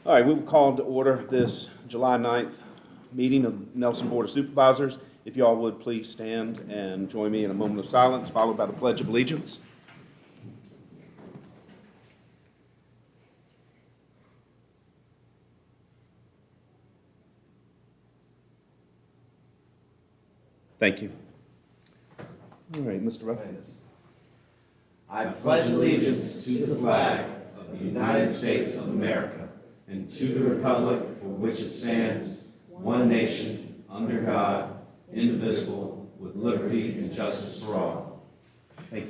All right, we will call to order this July 9th meeting of Nelson Board of Supervisors. If you all would please stand and join me in a moment of silence, followed by the Pledge of Allegiance. Thank you. All right, Mr. Ruff. I pledge allegiance to the flag of the United States of America and to the republic for which it stands, one nation, under God, indivisible, with liberty and justice for all. Thank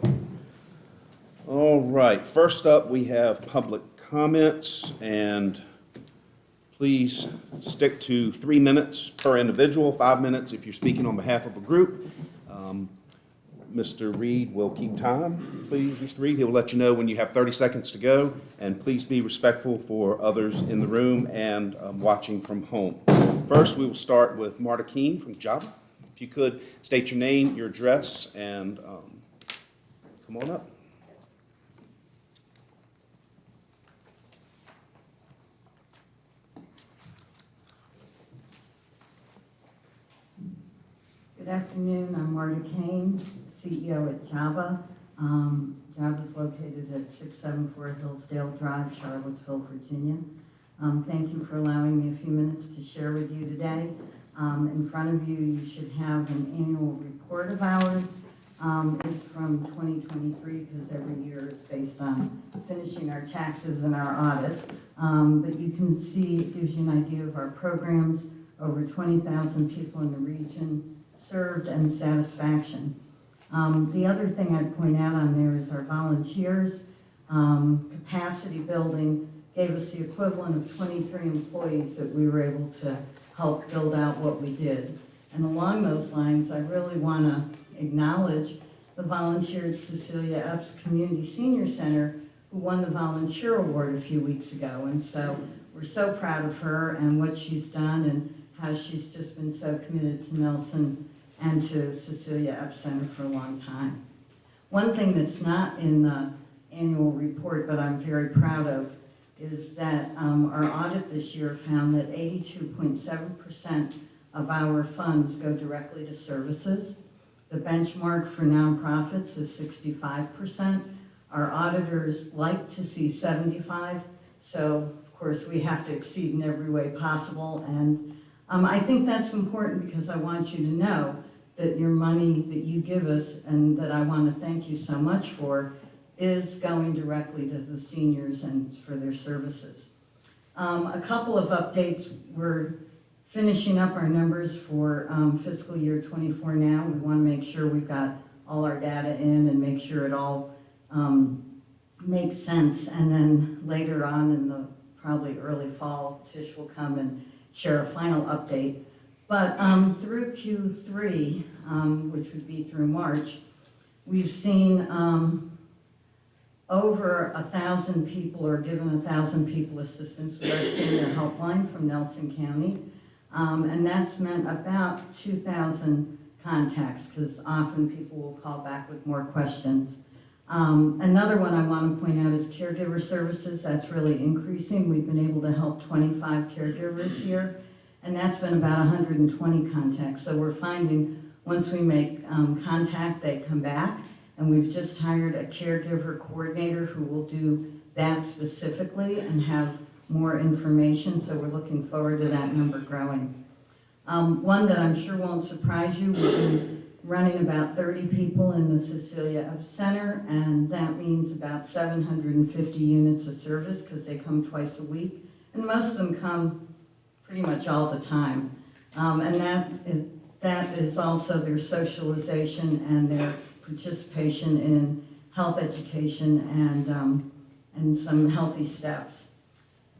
you. All right, first up we have public comments, and please stick to 3 minutes per individual, 5 minutes if you're speaking on behalf of a group. Mr. Reed will keep time, please. Mr. Reed, he will let you know when you have 30 seconds to go, and please be respectful for others in the room and watching from home. First, we will start with Marta Keene from Java. If you could state your name, your address, and come on up. Good afternoon, I'm Marta Kane, CEO at Java. Java is located at 674 Hillsdale Drive, Charlottesville, Virginia. Thank you for allowing me a few minutes to share with you today. In front of you, you should have an annual report of ours. It's from 2023 because every year is based on finishing our taxes and our audit. But you can see, it gives you an idea of our programs, over 20,000 people in the region served, and satisfaction. The other thing I'd point out on there is our volunteers. Capacity building gave us the equivalent of 23 employees that we were able to help build out what we did. And along those lines, I really want to acknowledge the volunteer at Cecilia Epps Community Senior Center who won the volunteer award a few weeks ago. And so we're so proud of her and what she's done and how she's just been so committed to Nelson and to Cecilia Epps Center for a long time. One thing that's not in the annual report, but I'm very proud of, is that our audit this year found that 82.7% of our funds go directly to services. The benchmark for nonprofits is 65%. Our auditors like to see 75%, so of course we have to exceed in every way possible. And I think that's important because I want you to know that your money that you give us, and that I want to thank you so much for, is going directly to the seniors and for their services. A couple of updates. We're finishing up our numbers for fiscal year 24 now. We want to make sure we've got all our data in and make sure it all makes sense. And then later on in the probably early fall, Tish will come and share a final update. But through Q3, which would be through March, we've seen over 1,000 people, or given 1,000 people assistance with our senior helpline from Nelson County. And that's meant about 2,000 contacts, because often people will call back with more questions. Another one I want to point out is caregiver services. That's really increasing. We've been able to help 25 caregivers here, and that's been about 120 contacts. So we're finding once we make contact, they come back, and we've just hired a caregiver coordinator who will do that specifically and have more information, so we're looking forward to that number growing. One that I'm sure won't surprise you, we've been running about 30 people in the Cecilia Epps Center, and that means about 750 units of service because they come twice a week, and most of them come pretty much all the time. And that is also their socialization and their participation in health education and some healthy steps.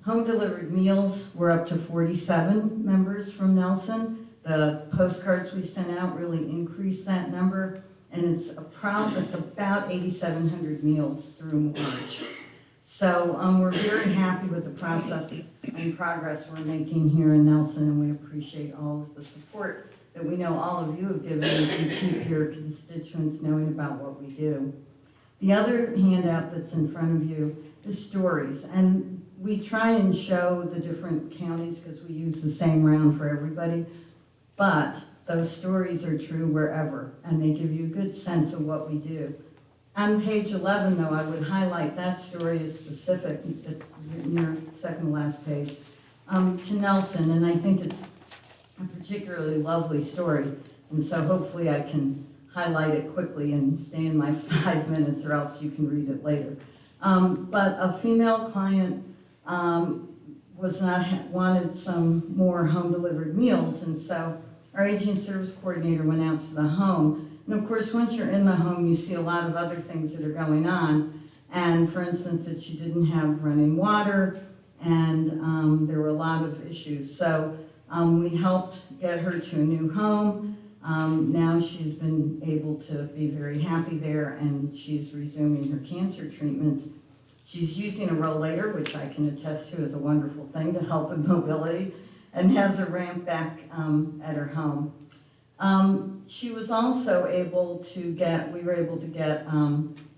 Home delivered meals, we're up to 47 members from Nelson. The postcards we sent out really increased that number, and it's about 8,700 meals through March. So we're very happy with the process and progress we're making here in Nelson, and we appreciate all of the support that we know all of you have given as you keep your constituents knowing about what we do. The other handout that's in front of you is stories, and we try and show the different counties because we use the same round for everybody, but those stories are true wherever, and they give you a good sense of what we do. On page 11, though, I would highlight that story is specific, in your second to last page, to Nelson, and I think it's a particularly lovely story, and so hopefully I can highlight it quickly and stay in my 5 minutes, or else you can read it later. But a female client wanted some more home-delivered meals, and so our aging service coordinator went out to the home. And of course, once you're in the home, you see a lot of other things that are going on. And for instance, that she didn't have running water, and there were a lot of issues. So we helped get her to a new home. Now she's been able to be very happy there, and she's resuming her cancer treatments. She's using a rollator, which I can attest to is a wonderful thing to help with mobility, and has a ramp back at her home. She was also able to we were able to get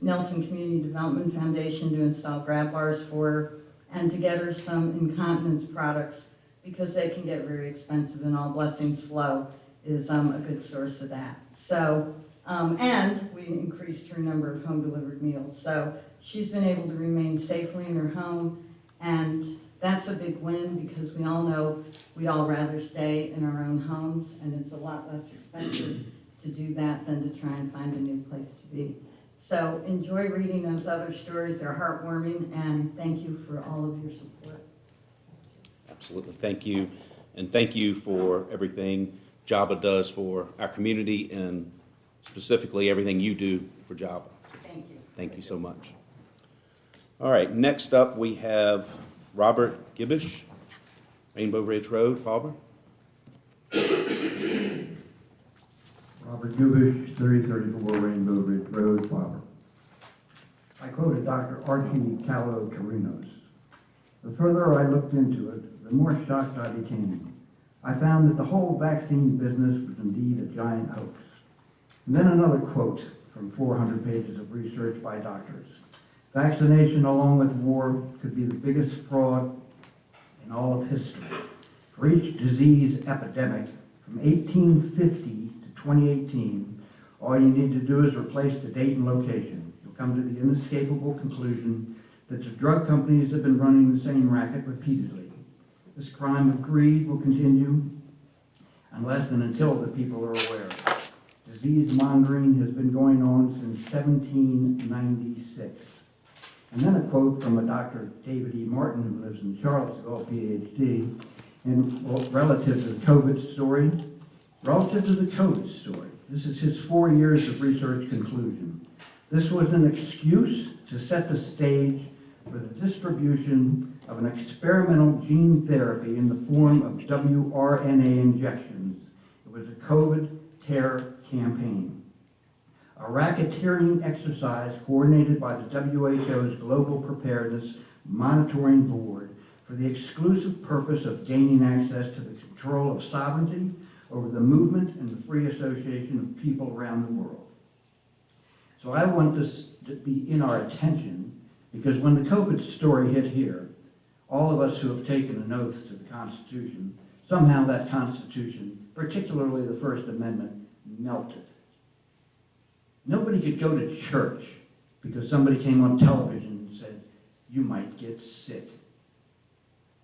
Nelson Community Development Foundation to install grab bars for her and to get her some incontinence products because they can get very expensive, and All Blessings Flow is a good source of that. So, and we increased her number of home-delivered meals. So she's been able to remain safely in her home, and that's a big win because we all know we'd all rather stay in our own homes, and it's a lot less expensive to do that than to try and find a new place to be. So enjoy reading those other stories. They're heartwarming, and thank you for all of your support. Absolutely. Thank you. And thank you for everything JABA does for our community, and specifically everything you do for JABA. So Thank you. thank you so much. All right, next up we have Robert Gibbish, Rainbow Ridge Road, Fauber. Robert Gubish, 3034 Rainbow Ridge Road, Fauber. I quoted Dr. Archie Callow-Carinos. The further I looked into it, the more shocked I became. I found that the whole vaccine business was indeed a giant hoax. And then another quote from 400 pages of research by doctors. Vaccination, along with war, could be the biggest fraud in all of history. For each disease epidemic, from 1850 to 2018, all you need to do is replace the date and location. You'll come to the inescapable conclusion that the drug companies have been running the same racket repeatedly. This crime of greed will continue unless and until the people are aware. Disease mongering has been going on since 1796. And then a quote from a Dr. David E. Martin, who lives in Charlottesville, PhD, and relative to the COVID story. Relative to the COVID story, this is his 4 years of research conclusion. This was an excuse to set the stage for the distribution of an experimental gene therapy in the form of wRNA injections. It was a COVID terror campaign. A racketeering exercise coordinated by the WHO's Global Preparedness Monitoring Board for the exclusive purpose of gaining access to the control of sovereignty over the movement and the free association of people around the world. So I want this to be in our attention because when the COVID story hit here, all of us who have taken an oath to the Constitution, somehow that Constitution, particularly the First Amendment, melted. Nobody could go to church because somebody came on television and said, you might get sick.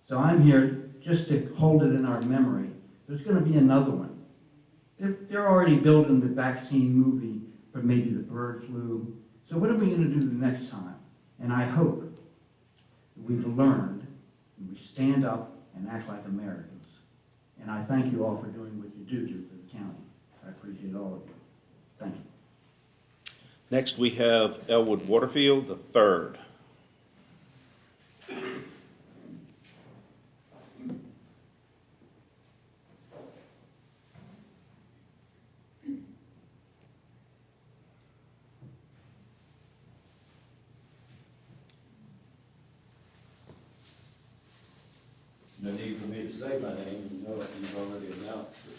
So I'm here just to hold it in our memory. There's going to be another one. They're already building the vaccine movie for maybe the bird flu. So what are we going to do the next time? And I hope that we've learned and we stand up and act like Americans. And I thank you all for doing what you do for the county. I appreciate all of you. Thank you. Next we have Elwood Waterfield, the third. No need for me to say my name, you know it, you've already announced it.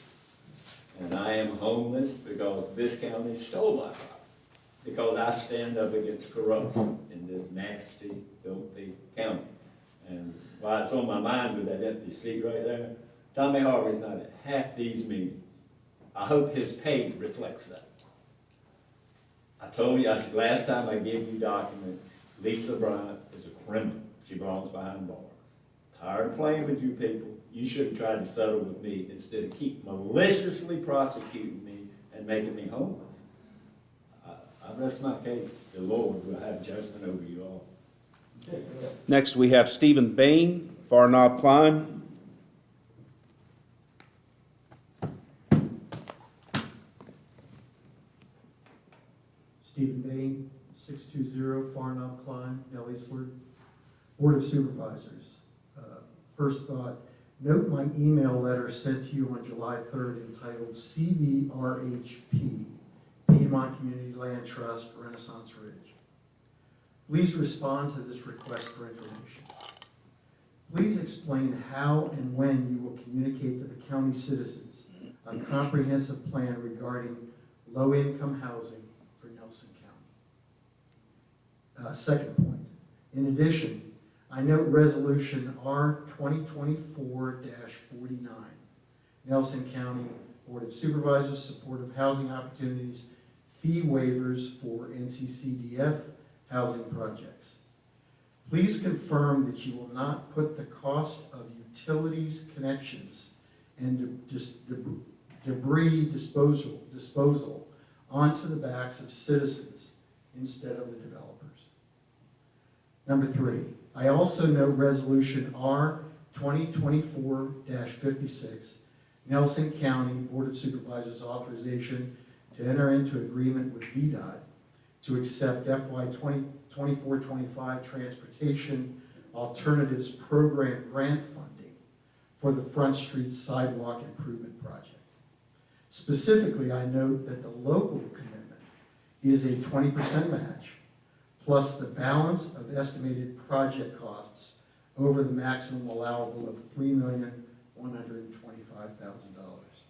And I am homeless because this county stole my property. Because I stand up against corruption in this nasty, filthy county. And while it's on my mind with that empty seat right there, Tommy Harvey's not at half these meetings. I hope his pay reflects that. I told you, I said, last time I gave you documents, Lisa Bryant is a criminal. She belongs behind bars. Tired of playing with you people. You should have tried to settle with me instead of keep maliciously prosecuting me and making me homeless. I rest my case. The Lord will have judgment over you all. Next, we have Stephen Bain, Far Knob Klein. Stephen Bain, 620 Farnob Klein, Ellisford. Board of Supervisors. First thought, note my email letter sent to you on July 3rd entitled CVRHP, Piedmont Community Land Trust, Renaissance Ridge. Please respond to this request for information. Please explain how and when you will communicate to the county citizens a comprehensive plan regarding low-income housing for Nelson County. Second point, in addition, I note Resolution R 2024-49, Nelson County Board of Supervisors, Supportive Housing Opportunities, fee waivers for NCCDF housing projects. Please confirm that you will not put the cost of utilities connections and debris disposal onto the backs of citizens instead of the developers. Number 3, I also note Resolution R 2024-56, Nelson County Board of Supervisors authorization to enter into agreement with VDOT to accept FY 24-25 Transportation Alternatives Program grant funding for the Front Street Sidewalk Improvement Project. Specifically, I note that the local commitment is a 20% match, plus the balance of estimated project costs over the maximum allowable of $3,125,000.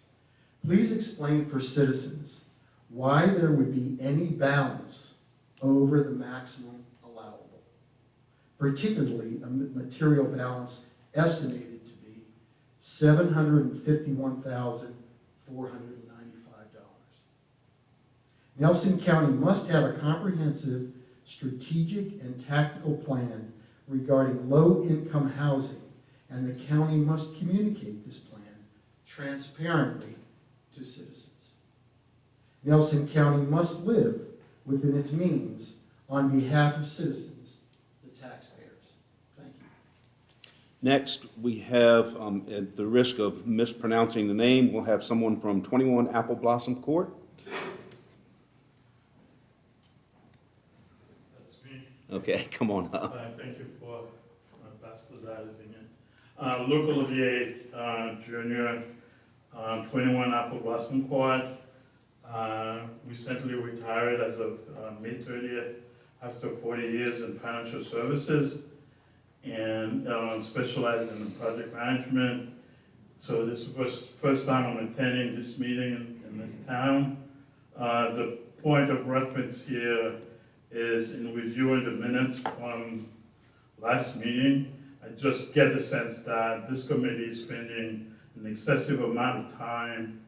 Please explain for citizens why there would be any balance over the maximum allowable, particularly a material balance estimated to be $751,495. Nelson County must have a comprehensive strategic and tactical plan regarding low-income housing, and the county must communicate this plan transparently to citizens. Nelson County must live within its means on behalf of citizens, the taxpayers. Thank you. Next, we have, at the risk of mispronouncing the name, we'll have someone from 21 Apple Blossom Court. That's me. Okay, come on up. Thank you for bastardizing it. Local Olivier Jr., 21 Apple Blossom Court. Recently retired as of May 30th after 40 years in financial services and specialized in project management. So this is the first time I'm attending this meeting in this town. The point of reference here is in reviewing the minutes from last meeting, I just get the sense that this committee is spending an excessive amount of time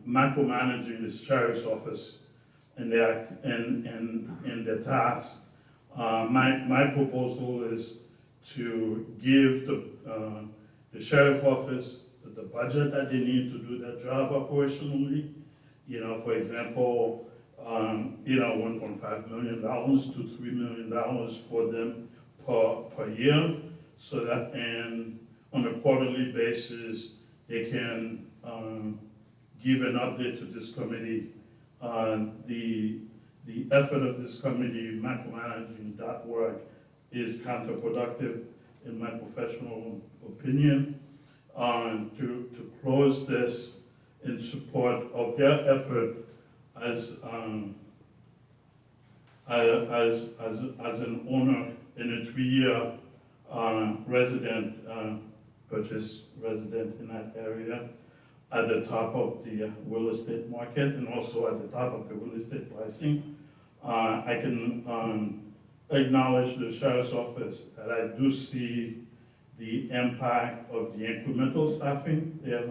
micromanaging the sheriff's office and their tasks. My proposal is to give the sheriff's office the budget that they need to do their job operationally. You know, for example, $1.5 million to $3 million for them per year, so that and on a quarterly basis they can give an update to this committee on the effort of this committee micromanaging that work is counterproductive in my professional opinion. To close this in support of their effort as an owner in a 3-year purchase resident in that area. at the top of the real estate market and also at the top of the real estate pricing. I can acknowledge the sheriff's office that I do see the impact of the incremental staffing they have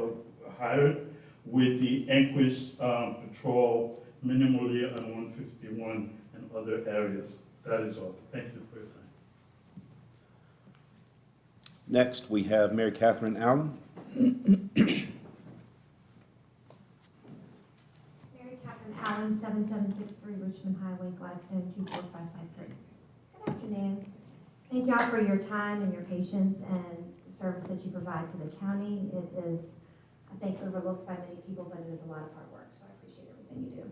hired with the increased patrol minimally on 151 and other areas. That is all. Thank you for your time. Next, we have Mary Catherine Allen. Mary Catherine Allen, 7763 Richmond Highway, Gladstone, 24553. Good afternoon. Thank y'all for your time and your patience and the service that you provide to the county. It is, I think, overlooked by many people, but it is a lot of hard work, so I appreciate everything you do.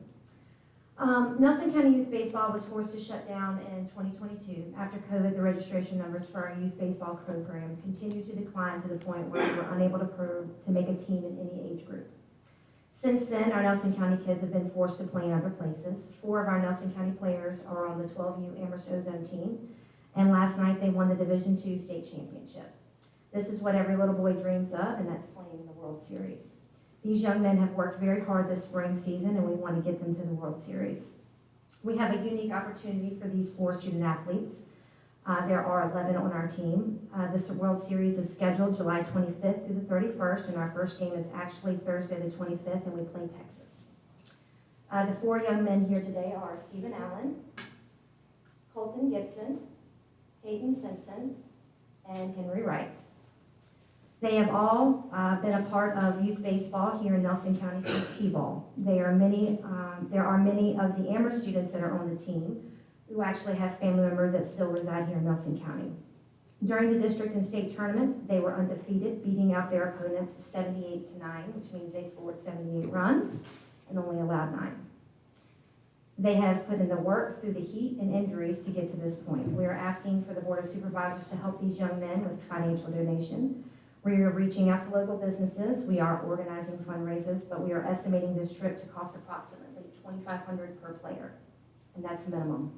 Nelson County Youth Baseball was forced to shut down in 2022. After COVID, the registration numbers for our youth baseball program continued to decline to the point where we were unable to make a team in any age group. Since then, our Nelson County kids have been forced to play in other places. 4 of our Nelson County players are on the 12U Amherst Ozone team, and last night they won the Division II state championship. This is what every little boy dreams of, and that's playing in the World Series. These young men have worked very hard this spring season, and we want to get them to the World Series. We have a unique opportunity for these 4 student athletes. There are 11 on our team. This World Series is scheduled July 25th through the 31st, and our first game is actually Thursday the 25th, and we play Texas. The 4 young men here today are Stephen Allen, Colton Gibson, Hayden Simpson, and Henry Wright. They have all been a part of youth baseball here in Nelson County since T-ball. There are many of the Amherst students that are on the team who actually have family members that still reside here in Nelson County. During the district and state tournament, they were undefeated, beating out their opponents 78-9, which means they scored 78 runs and only allowed 9. They have put in the work through the heat and injuries to get to this point. We are asking for the Board of Supervisors to help these young men with financial donation. We are reaching out to local businesses. We are organizing fundraisers, but we are estimating this trip to cost approximately $2,500 per player, and that's minimum.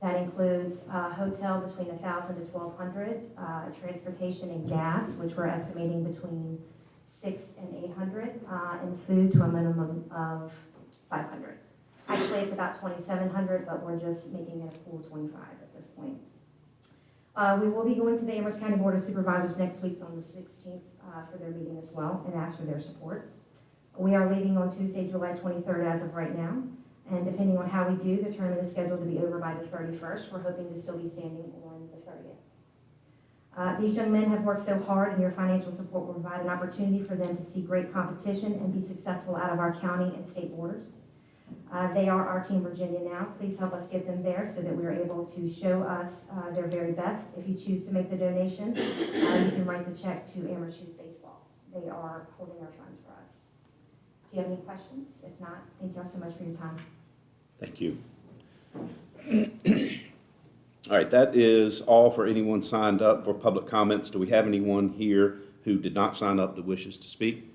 That includes a hotel between $1,000 to $1,200, transportation and gas, which we're estimating between $600 and $800, and food to a minimum of $500. Actually, it's about $2,700, but we're just making it a full $25 at this point. We will be going to the Amherst County Board of Supervisors next week on the 16th for their meeting as well, and ask for their support. We are leaving on Tuesday, July 23rd as of right now, and depending on how we do, the tournament is scheduled to be over by the 31st. We're hoping to still be standing on the 30th. These young men have worked so hard, and your financial support will provide an opportunity for them to see great competition and be successful out of our county and state borders. They are our Team Virginia now. Please help us get them there so that we're able to show us their very best. If you choose to make the donation, you can write the check to Amherst Youth Baseball. They are holding our funds for us. Do you have any questions? If not, thank you all so much for your time. Thank you. All right, that is all for anyone signed up for public comments. Do we have anyone here who did not sign up that wishes to speak?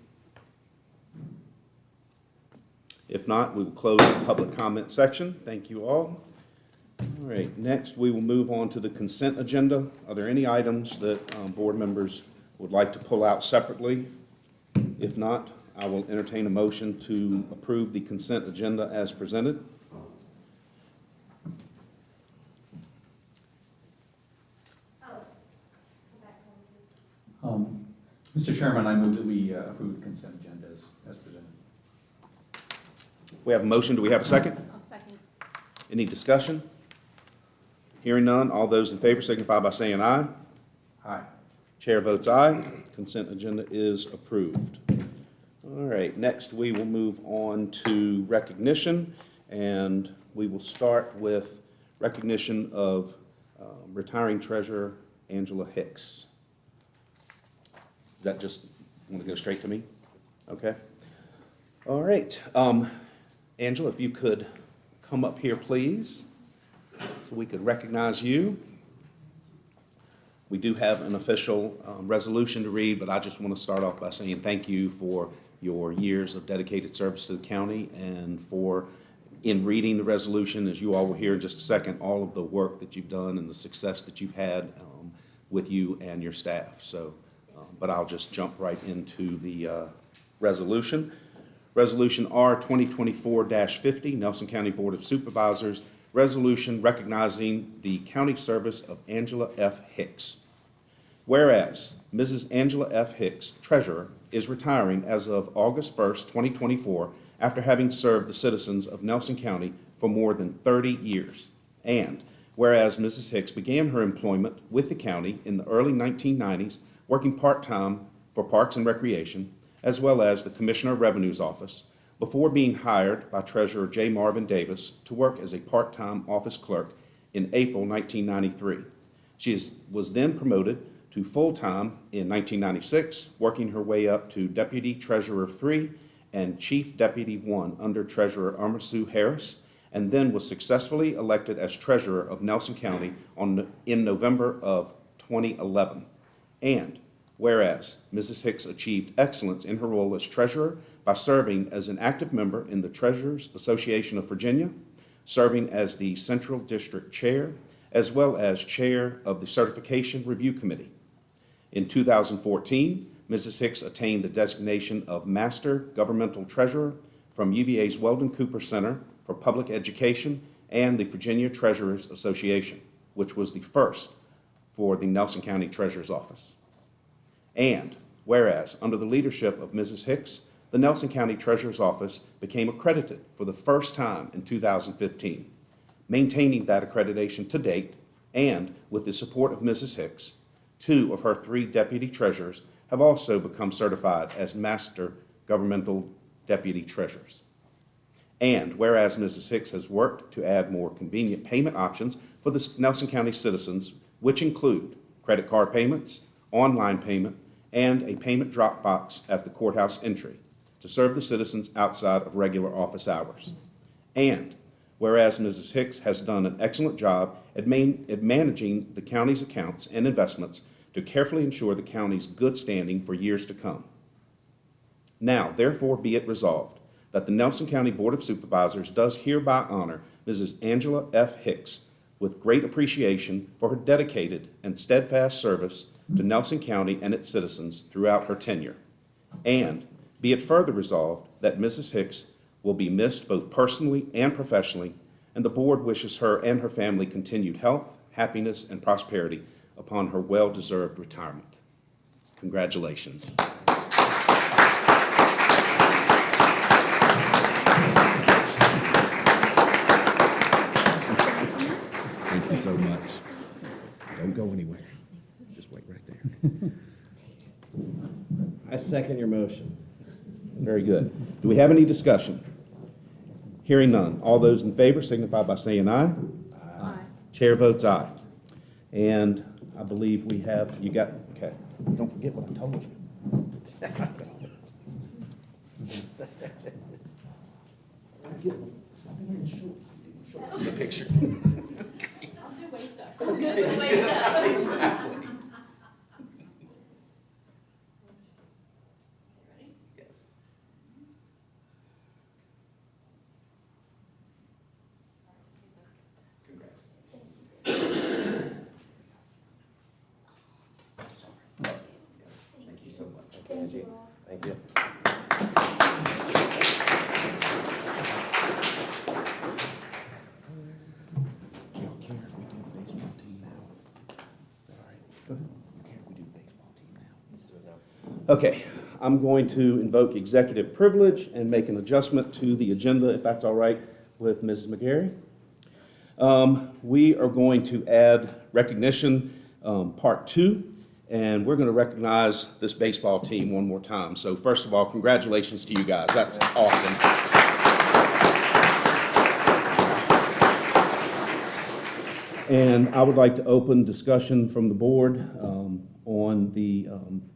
If not, we will close the public comment section. Thank you all. All right, next we will move on to the consent agenda. Are there any items that board members would like to pull out separately? If not, I will entertain a motion to approve the consent agenda as presented. Mr. Chairman, I move that we approve the consent agenda as presented. We have a motion. Do we have a second? I'll second. Any discussion? Hearing none, all those in favor signify by saying aye. Aye. Chair votes aye. Consent agenda is approved. All right, next we will move on to recognition, and we will start with recognition of retiring treasurer Angela Hicks. Is that just, want to go straight to me? Okay. All right. Angela, if you could come up here, please, so we could recognize you. We do have an official resolution to read, but I just want to start off by saying thank you for your years of dedicated service to the county and for, in reading the resolution, as you all will hear in just a second, all of the work that you've done and the success that you've had with you and your staff. So, but I'll just jump right into the resolution. Resolution R 2024-50, Nelson County Board of Supervisors, resolution recognizing the county service of Angela F. Hicks. Whereas Mrs. Angela F. Hicks, Treasurer, is retiring as of August 1st, 2024, after having served the citizens of Nelson County for more than 30 years. And whereas Mrs. Hicks began her employment with the county in the early 1990s, working part-time for Parks and Recreation, as well as the Commissioner of Revenue's office, before being hired by Treasurer J. Marvin Davis to work as a part-time office clerk in April 1993. She was then promoted to full-time in 1996, working her way up to Deputy Treasurer 3 and Chief Deputy 1 under Treasurer Irma Sue Harris, and then was successfully elected as Treasurer of Nelson County in November of 2011. And whereas Mrs. Hicks achieved excellence in her role as treasurer by serving as an active member in the Treasurers Association of Virginia, serving as the Central District Chair, as well as Chair of the Certification Review Committee. In 2014, Mrs. Hicks attained the designation of Master Governmental Treasurer from UVA's Weldon Cooper Center for Public Education and the Virginia Treasurers Association, which was the first for the Nelson County Treasurer's Office. And whereas, under the leadership of Mrs. Hicks, the Nelson County Treasurer's Office became accredited for the first time in 2015, maintaining that accreditation to date, and with the support of Mrs. Hicks, 2 of her 3 deputy treasurers have also become certified as Master Governmental Deputy Treasurers. And whereas Mrs. Hicks has worked to add more convenient payment options for the Nelson County citizens, which include credit card payments, online payment, and a payment drop box at the courthouse entry to serve the citizens outside of regular office hours. And whereas Mrs. Hicks has done an excellent job at managing the county's accounts and investments to carefully ensure the county's good standing for years to come. Now, therefore, be it resolved that the Nelson County Board of Supervisors does hereby honor Mrs. Angela F. Hicks with great appreciation for her dedicated and steadfast service to Nelson County and its citizens throughout her tenure. And be it further resolved that Mrs. Hicks will be missed both personally and professionally, and the board wishes her and her family continued health, happiness, and prosperity upon her well-deserved retirement. Congratulations. Thank you so much. Don't go anywhere. Just wait right there. I second your motion. Very good. Do we have any discussion? Hearing none. All those in favor signify by saying aye. Aye. Chair votes aye. And I believe we have, you got, okay. Don't forget what I told you. The picture. I'll do waste stuff. I'll do waste stuff. Ready? Yes. Thank you so much. Okay, Angie. Thank you. Do y'all care if we do the baseball team now? Is that all right? Go ahead. You care if we do the baseball team now? Let's do it now. Okay, I'm going to invoke executive privilege and make an adjustment to the agenda, if that's all right with Mrs. McGarry. We are going to add recognition, part 2, and we're going to recognize this baseball team one more time. So first of all, congratulations to you guys. That's awesome. And I would like to open discussion from the board on the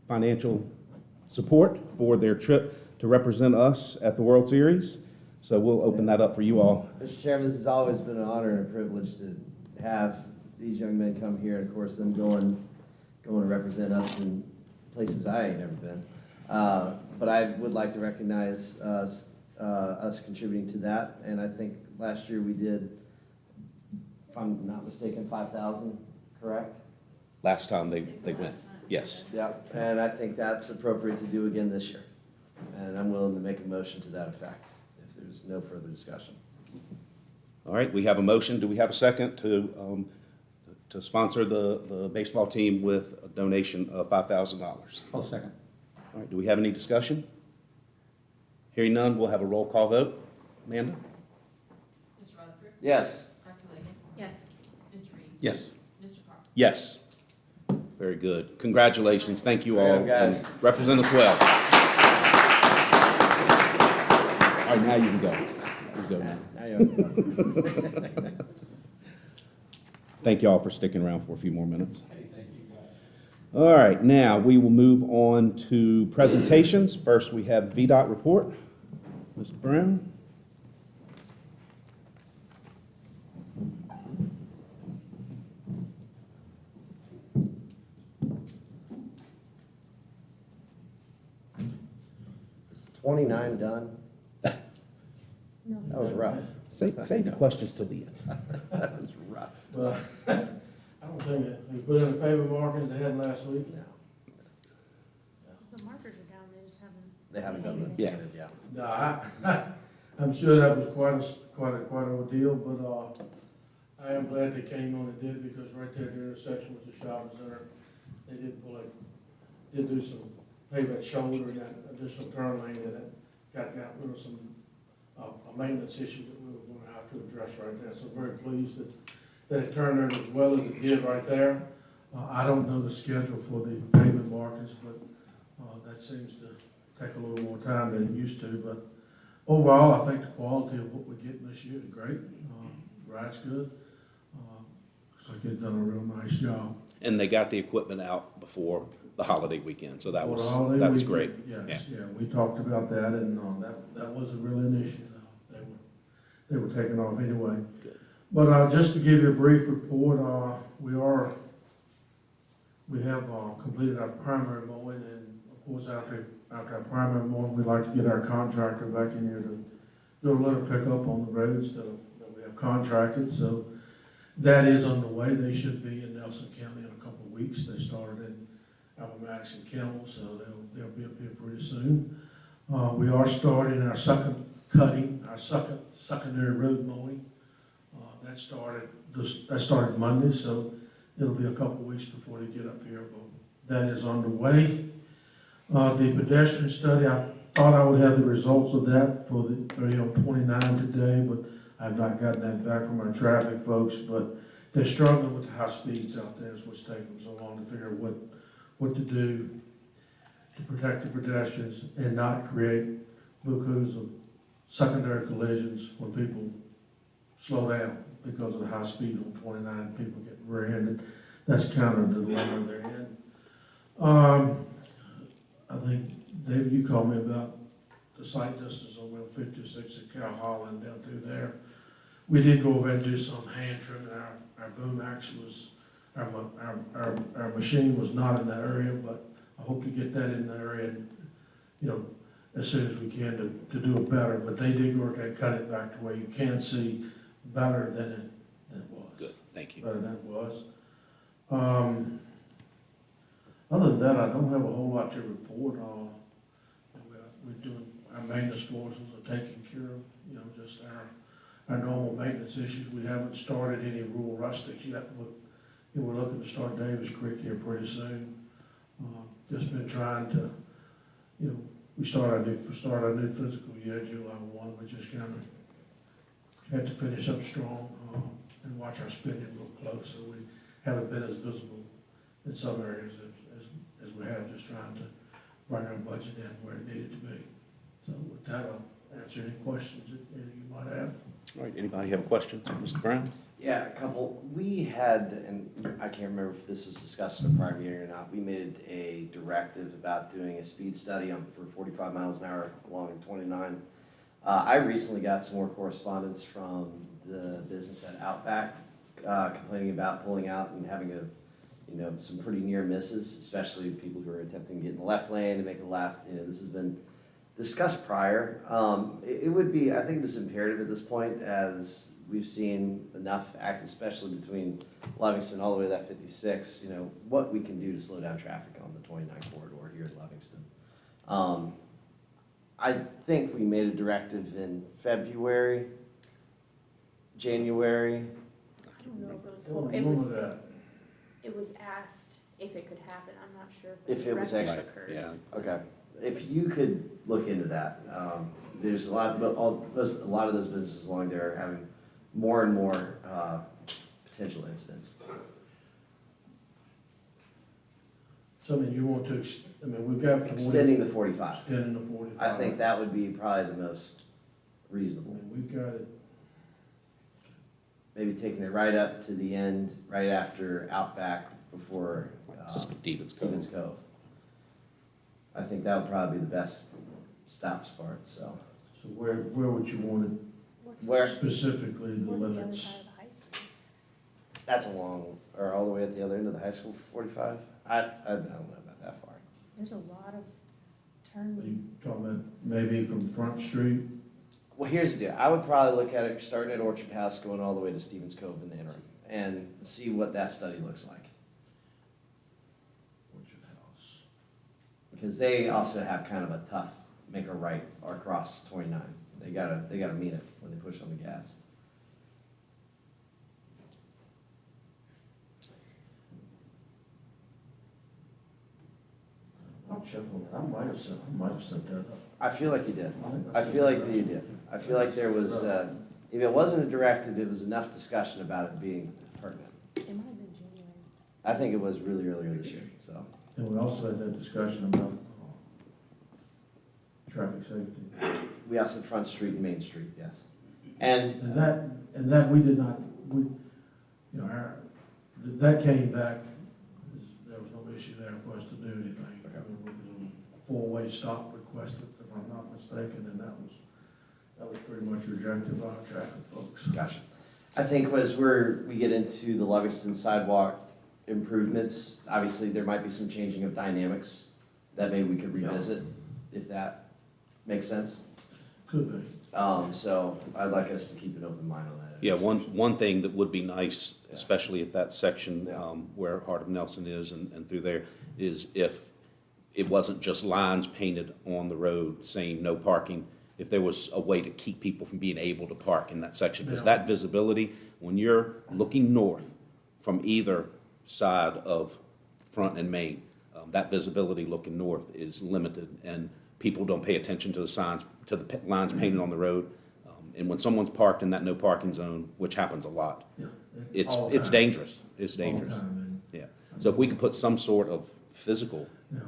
financial support for their trip to represent us at the World Series. So we'll open that up for you all. Mr. Chairman, this has always been an honor and a privilege to have these young men come here, and of course them going to represent us in places I ain't never been. But I would like to recognize us contributing to that, and I think last year we did, if I'm not mistaken, 5,000, correct? Last time they went, yes. Yep, and I think that's appropriate to do again this year. And I'm willing to make a motion to that effect, if there's no further discussion. All right, we have a motion. Do we have a second to sponsor the baseball team with a donation of $5,000? I'll second. All right, do we have any discussion? Hearing none, we'll have a roll call vote. Amanda? Mr. Rutherford? Yes. Dr. Leggett? Yes. Mr. Reed? Yes. Mr. Carter? Yes. Very good. Congratulations. Thank you all. Well done, guys. And represent us well. All right, now you can go. You can go now. Now you Thank you all for sticking around for a few more minutes. All right, now we will move on to presentations. First, we have VDOT report. Mr. Brown? Is 29 done? No. That was rough. Save the questions till the end. That was rough. Well, I don't think that, they put in the pavement markings they had last week. The markers are down, they just haven't. They haven't done the Yeah. painted yet. No, I'm sure that was quite an ordeal, but, I am glad they came when they did, because right there at the intersection with the shopping center, they did do some pavement shoulder and that additional turn lane, and it got rid of some, a maintenance issue that we were gonna have to address right there, so very pleased that it turned out as well as it did right there. I don't know the schedule for the pavement markers, but, that seems to take a little more time than it used to, but overall, I think the quality of what we're getting this year is great. Ride's good. Looks like they've done a real nice job. And they got the equipment out before the holiday weekend, so that For was, the holiday that was weekend, great. Yes, yeah, we talked about that, and, that wasn't really an issue. They were taking off anyway. Good. But, just to give you a brief report, we have completed our primary mowing, and of course, after our primary mowing, we'd like to get our contractor back in here to do a little pickup on the roads that we have contracted, so that is underway. They should be in Nelson County in a couple of weeks. They started in Appomattox and Kimmel, so they'll be up here pretty soon. We are starting our secondary road mowing. That started Monday, so it'll be a couple of weeks before they get up here, but that is underway. The pedestrian study, I thought I would have the results of that for 29 today, but I've not gotten that back from our traffic folks, but they're struggling with the high speeds out there, is what's taking them so long to figure out what to do to protect the pedestrians and not create bukus of secondary collisions when people slow down because of the high speed on 29, people get rear-ended. That's kind of the dilemma they're in. I think, David, you called me about the sight distance on Route 56 at Cal Holland down through there. We did go over and do some hand trimming. Our boom axe was, our machine was not in that area, but I hope to get that in the area, and, as soon as we can to do it better. But they did work and cut it back to where you can see better than it was. Good, thank you. Better than it was. Other than that, I don't have a whole lot to report. We're doing, our maintenance forces are taking care of, just our normal maintenance issues. We haven't started any rural rustics yet, but we're looking to start Davis Creek here pretty soon. Just been trying to, we start our new physical year, July 1. We just kind of had to finish up strong and watch our spending real close, so we haven't been as visible in some areas as we have, just trying to bring our budget in where it needed to be. So with that, I'll answer any questions that you might have. All right, anybody have questions for Mr. Brown? Yeah, a couple. We had, and I can't remember if this was discussed in a prior meeting or not, we made a directive about doing a speed study for 45 miles an hour along 29. I recently got some more correspondence from the business at Outback complaining about pulling out and having some pretty near misses, especially people who are attempting to get in the left lane and make a left. This has been discussed prior. It would be, I think it's imperative at this point, as we've seen enough act, especially between Livingston all the way to that 56, what we can do to slow down traffic on the 29 corridor here in Livingston. I think we made a directive in February, January. I don't know if it was I don't for, remember that. it was asked if it could happen, I'm not sure If it was directive actually- occurred. Yeah, Okay, if you could look into that, there's a lot, but a lot of those businesses along there are having more and more, potential incidents. So, I mean, you want to, we've got. Extending the 45. Extending the 45. I think that would be probably the most I reasonable. mean, we've got it, Maybe taking it right up to the end, right after Outback, before Stevens Stevens Cove. Cove. I think that would probably be the best stops part, so. so where would you want it Where? specifically, the Or the other limits? side of the high school. That's or all the way at the other end of the high school for 45? I don't know about that far. There's a lot of Are you turn, talking about maybe from Front Street? Well, here's the deal. I would probably look at it starting at Orchard House, going all the way to Stevens Cove in the interim, and see what that study looks like. Orchard House. Because they also have kind of a tough make a right or across 29. They gotta meet it when they push on the gas. I'll check on that. I might have sent that up. I feel like you did. I feel like you did. I feel like there was, if it wasn't a directive, it was enough discussion about it being pertinent. it might have been January. I think it was really earlier this year, so. And we also had that discussion about traffic safety. We also had Front Street and Main Street, yes. And, And that we did not, that came back, there was no issue there for us to do anything. I mean, we did a four-way stop requested, if I'm not mistaken, and that was pretty much rejected by our traffic folks. gotcha. I think as we get into the Livingston sidewalk improvements, obviously there might be some changing of dynamics that maybe we could revisit, if that makes sense. Could be. So I'd like us to keep an open mind on that. Yeah, one thing that would be nice, especially at that section Yeah. where Heart of Nelson is and through there, is if it wasn't just lines painted on the road saying no parking, if there was a way to keep people from being able to park in that section. Because Yeah. that visibility, when you're looking north from either side of Front and Main, that visibility looking north is limited, and people don't pay attention to the signs, to the lines painted on the road. And when someone's parked in that no parking zone, which happens a lot, Yeah. it's All the time. dangerous. It's All the dangerous. time, Yeah. So if we could put some sort of physical, and,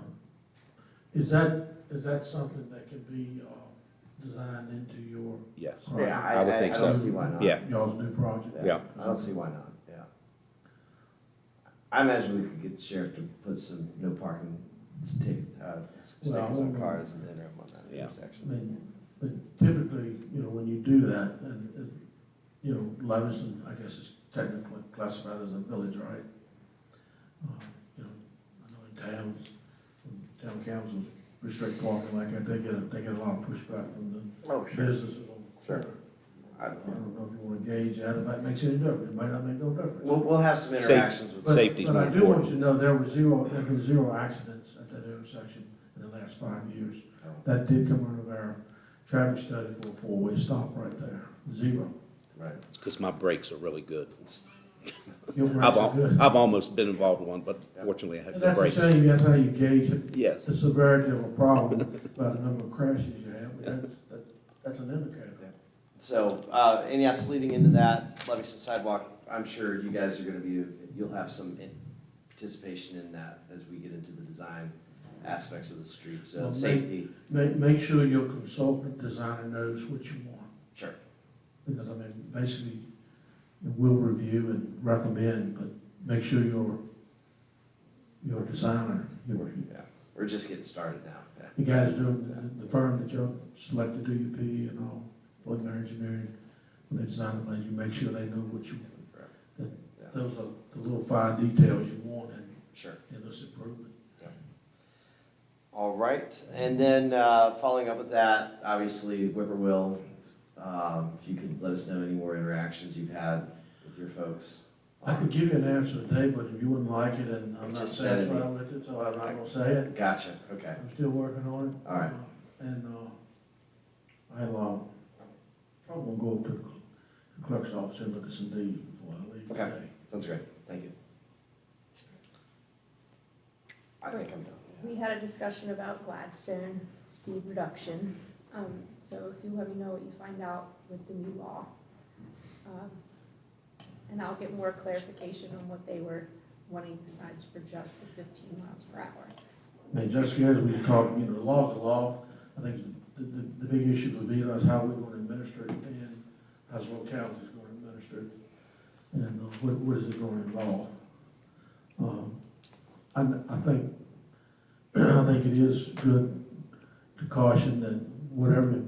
is that something that could be, designed into your, yes. Right. Yeah, I would think I don't so. see why not. Yeah. y'all's new project? Yeah. I don't see why not, yeah. I imagine we could get the sheriff to put some no parking stickers on cars in the interim on that Yeah. I intersection. mean, but typically, when you do that, and, Lewiston, I guess is technically classified as a village, right? I know in towns, when town councils restrict parking like that, they get a lot of pushback from the Oh, businesses on the Sure. corner. I- I don't know if you wanna gauge that, if that makes any difference, it might not make no difference. We'll have some interactions with. But- Safety's more But I do want important. you to know, there were zero accidents at that intersection in the last 5 years. That did come out of our traffic study for a four-way stop right there, 0. Right. Because my brakes are really good. Your brakes are good. I've almost been involved in one, but fortunately I had And good that's a brakes. shame, that's how you gauge it, Yes. the severity of a problem by the number of crashes you have, but that's an indicator. So, and yes, leading into that, Livingston sidewalk, I'm sure you guys are you'll have some participation in that as we get into the design aspects of the street, so Well, safety, Make sure your consultant designer knows what you want. sure. Because, basically, we'll review and recommend, but make sure your designer, Yeah, we're just getting started now, yeah. the guys doing, the firm that you selected, do your PE and all, preliminary engineering, when they design the plans, you make sure they know what you, that Yeah. those are the little fine details you want Sure. in this improvement. All right, and then, following up with that, obviously Whippoorwill, if you could let us know any more interactions you've had with your folks. I could give you an answer today, but if you wouldn't like it, and I'm not Just said it. satisfied with it, so I'm not gonna say it. Gotcha, okay, I'm still working on it. All right. And, I'll probably go up to the clerk's office and look at some deeds before I leave Okay. today. Sounds great, thank you. I think I'm done. We had a discussion about Gladstone speed reduction. So if you let me know what you find out with the new law. And I'll get more clarification on what they were wanting besides for just the 15 miles per hour. I mean, just as we talk, the law's the law. I think the big issue will be is how we're going to administer it and how the locality is going to administer it. And what is it going to involve? I think it is good to caution that whatever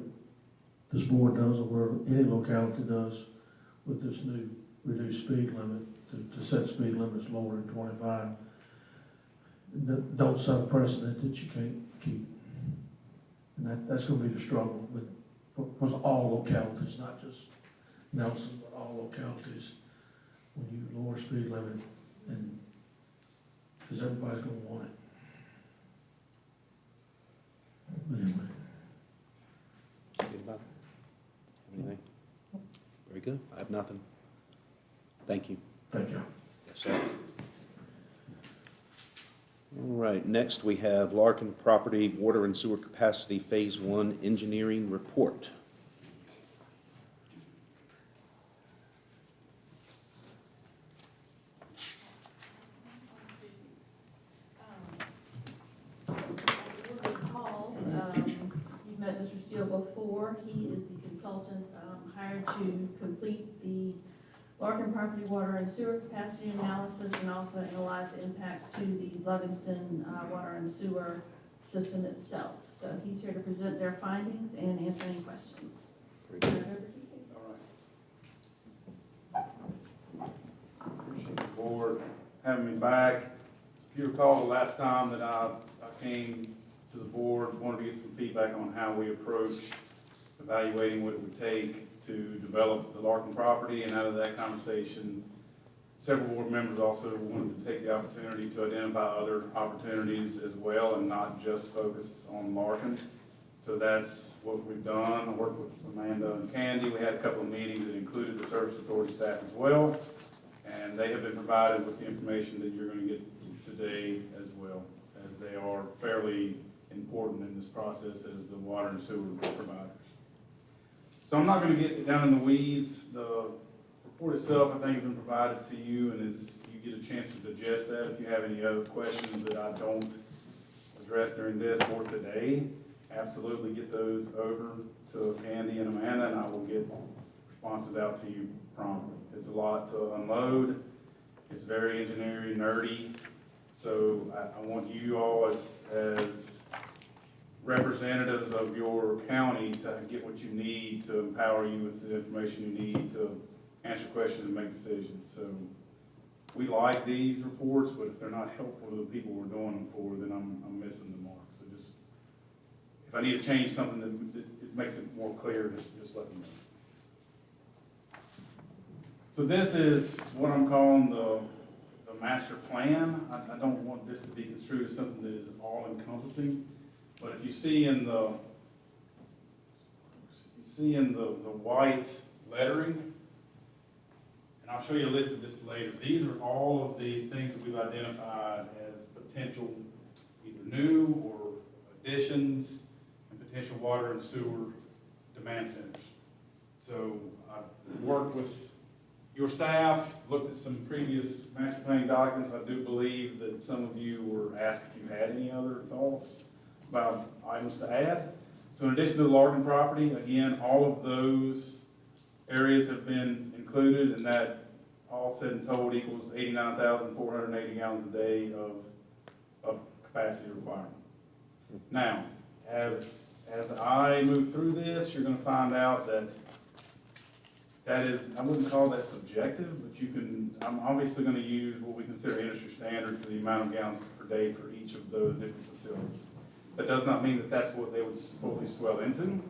this board does or whatever any locality does with this new reduced speed limit, to set speed limits lower than 25, don't set a precedent that you can't keep. And that's going to be the struggle for all localities, not just Nelson, but all localities, when you lower speed limit, and because everybody's going to want it. But anyway. Anybody? Anything? Very good. I have nothing. Thank you. Thank you. Yes, sir. All right, next we have Larkin Property Water and Sewer Capacity Phase 1 Engineering Report. You've met Mr. Steele before. He is the consultant hired to complete the Larkin property water and sewer capacity analysis and also analyze the impacts to the Livingston water and sewer system itself. So he's here to present their findings and answer any questions. Very good. Appreciate the board having me back. If you recall, the last time that I came to the board, wanted to get some feedback on how we approach evaluating what it would take to develop the Larkin property, and out of that conversation, several board members also wanted to take the opportunity to identify other opportunities as well and not just focus on Larkin. So that's what we've done. I worked with Amanda and Candy. We had a couple of meetings that included the Service Authority staff as well, and they have been provided with the information that you're going to get today as well, as they are fairly important in this process as the water and sewer providers. So I'm not going to get down in the weeds. The report itself, I think, has been provided to you, and as you get a chance to digest that, if you have any other questions that I don't address during this or today, absolutely get those over to Candy and Amanda, and I will get responses out to you promptly. It's a lot to unload. It's very engineering, nerdy. So I want you all as representatives of your county to get what you need to empower you with the information you need to answer questions and make decisions. So we like these reports, but if they're not helpful to the people we're doing them for, then I'm missing the mark. So just, if I need to change something that it makes it more clear, just let me know. So this is what I'm calling the master plan. I don't want this to be construed as something that is all-encompassing, but if you see in the white lettering, and I'll show you a list of this later, these are all of the things that we've identified as potential either new or additions and potential water and sewer demand centers. So I worked with your staff, looked at some previous master planning documents. I do believe that some of you were asked if you had any other thoughts about items to add. So in addition to the Larkin property, again, all of those areas have been included, and that all said and told equals 89,480 gallons a day of capacity requirement. Now, as I move through this, you're going to find out that is, I wouldn't call that subjective, but I'm obviously going to use what we consider industry standard for the amount of gallons per day for each of those different facilities. That does not mean that that's what they would fully swell into,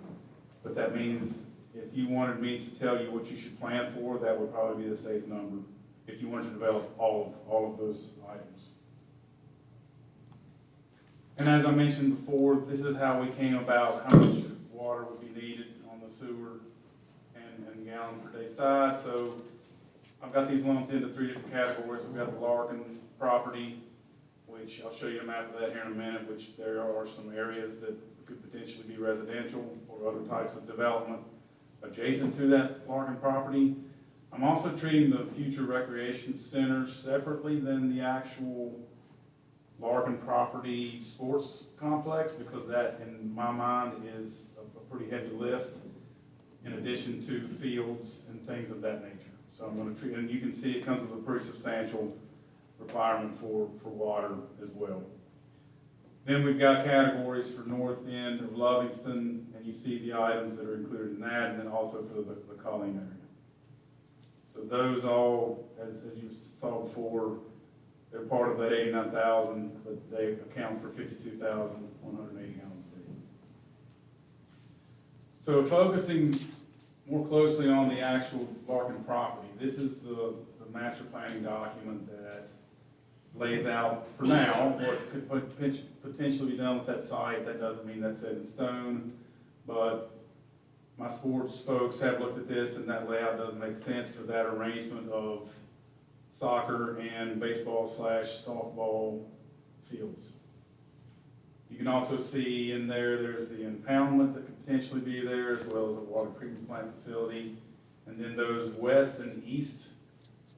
but that means if you wanted me to tell you what you should plan for, that would probably be a safe number if you wanted to develop all of those items. And as I mentioned before, this is how we came about how much water would be needed on the sewer and gallon per day side. So I've got these lumped into 3 different categories. We've got the Larkin property, which I'll show you a map of that here in a minute, which there are some areas that could potentially be residential or other types of development adjacent to that Larkin property. I'm also treating the future recreation center separately than the actual Larkin property sports complex, because that, in my mind, is a pretty heavy lift in addition to fields and things of that nature. So I'm gonna treat, and you can see it comes with a pretty substantial requirement for water as well. Then we've got categories for north end of Lovingston, and you see the items that are included in that, and then also for the Colleen area. So those all, as you saw before, they're part of that 89,000, but they account for 52,180 gallons a day. So focusing more closely on the actual Larkin property, this is the master planning document that lays out, for now, what could potentially be done with that site. That doesn't mean that's set in stone, but my sports folks have looked at this, and that layout doesn't make sense for that arrangement of soccer and baseball / softball fields. You can also see in there's the impoundment that could potentially be there, as well as a water treatment plant facility. And then those west and east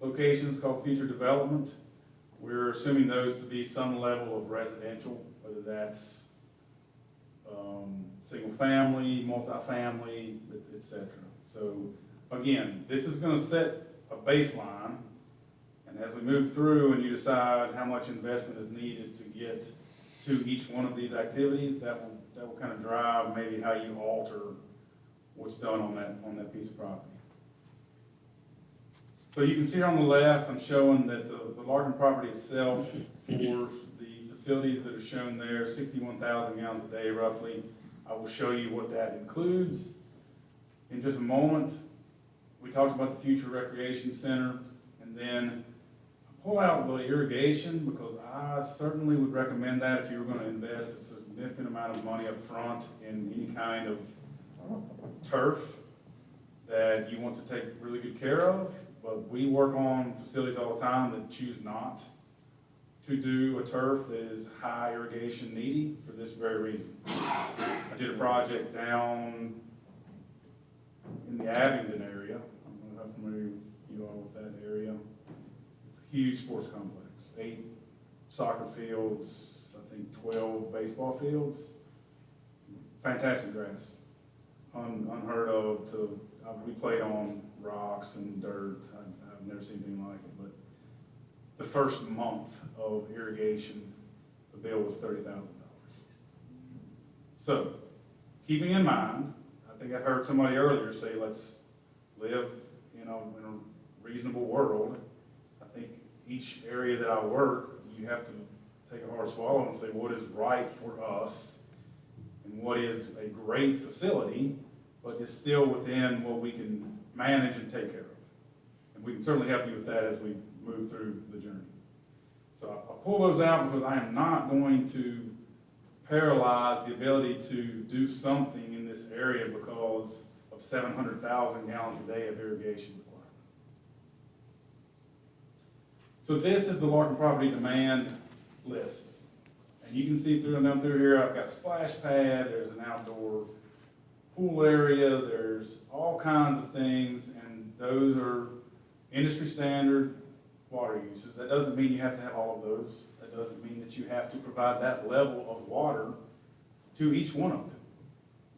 locations called future development, we're assuming those to be some level of residential, whether that's single family, multifamily, etc. So again, this is going to set a baseline, and as we move through and you decide how much investment is needed to get to each one of these activities, that will kind of drive maybe how you alter what's done on that piece of property. So you can see on the left, I'm showing that the Larkin property itself, for the facilities that are shown there, 61,000 gallons a day roughly. I will show you what that includes in just a moment. We talked about the future recreation center, and then I pull out the irrigation because I certainly would recommend that if you were going to invest a significant amount of money up front in any kind of turf that you want to take really good care of. But we work on facilities all the time that choose not to do a turf that is high irrigation needy for this very reason. I did a project down in the Abingdon area. I don't know how familiar you are with that area. It's a huge sports complex, 8 soccer fields, I think 12 baseball fields. Fantastic grass, unheard of. We played on rocks and dirt. I've never seen anything like it. But the first month of irrigation, the bill was $30,000. So, keeping in mind, I think I heard somebody earlier say, let's live, in a reasonable world. I think each area that I work, you have to take a hard swallow and say, what is right for us, and what is a great facility, but is still within what we can manage and take care of. And we can certainly help you with that as we move through the journey. So I'll pull those out because I am not going to paralyze the ability to do something in this area because of 700,000 gallons a day of irrigation requirement. So this is the Larkin property demand list. And you can see down through here, I've got a splash pad, there's an outdoor pool area, there's all kinds of things, and those are industry standard water uses. That doesn't mean you have to have all of those. That doesn't mean that you have to provide that level of water to each one of them.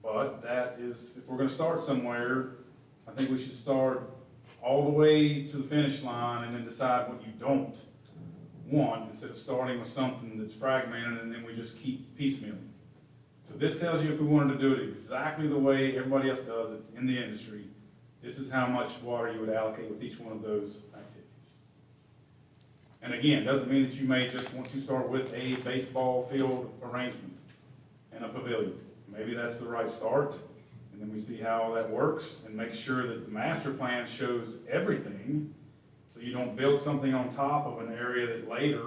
But that is, if we're going to start somewhere, I think we should start all the way to the finish line and then decide what you don't want, instead of starting with something that's fragmented and then we just keep piecemealing. So this tells you if we wanted to do it exactly the way everybody else does it in the industry, this is how much water you would allocate with each one of those activities. And again, doesn't mean that you may just want to start with a baseball field arrangement and a pavilion. Maybe that's the right start, and then we see how that works and make sure that the master plan shows everything, so you don't build something on top of an area that later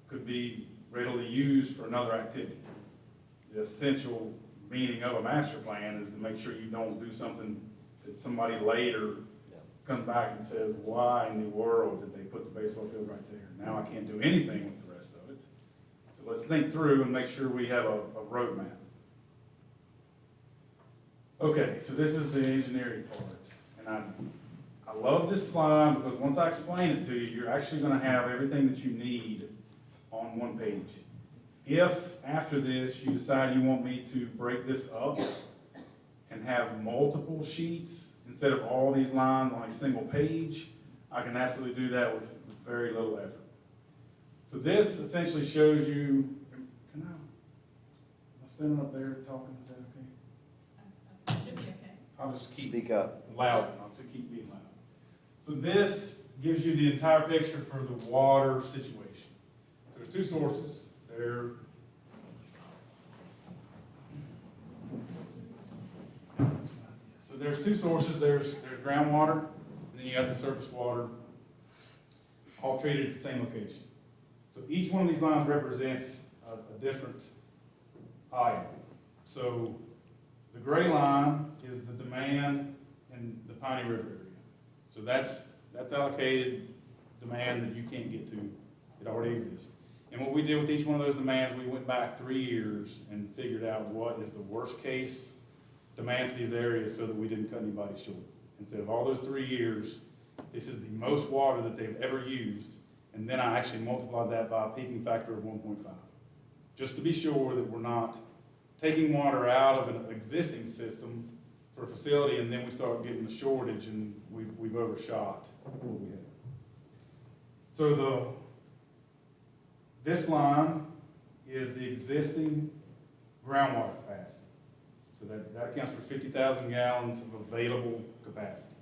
could be readily used for another activity. The essential meaning of a master plan is to make sure you don't do something that somebody later comes back and says, why in the world did they put the baseball field right there? Now I can't do anything with the rest of it. So let's think through and make sure we have a roadmap. Okay, so this is the engineering part. And I love this slide because once I explain it to you, you're actually gonna have everything that you need on one page. If after this you decide you want me to break this up and have multiple sheets instead of all these lines on a single page, I can absolutely do that with very little effort. So this essentially shows you, am I standing up there talking, is that okay? Should be okay. I'll just keep Speak up. loud enough to keep being loud. So this gives you the entire picture for the water situation. So there's two sources. So there's two sources. There's groundwater, and then you got the surface water, all treated at the same location. So each one of these lines represents a different item. So the gray line is the demand in the Piney River area. So that's allocated demand that you can't get to. It already exists. And what we did with each one of those demands, we went back 3 years and figured out what is the worst case demand for these areas so that we didn't cut anybody short. Instead of all those 3 years, this is the most water that they've ever used. And then I actually multiplied that by a peaking factor of 1.5. Just to be sure that we're not taking water out of an existing system for a facility and then we start getting a shortage and we've overshot what we have. So this line is the existing groundwater capacity. So that accounts for 50,000 gallons of available capacity.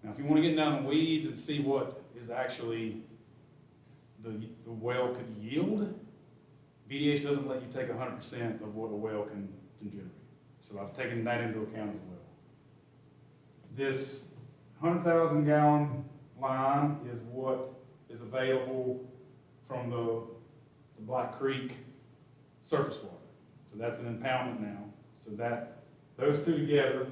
Now, if you want to get down the weeds and see what is actually the well could yield, VDH doesn't let you take 100% of what a well can generate. So I've taken that into account as well. This 100,000 gallon line is what is available from the Black Creek surface water. So that's an impoundment now. So those two together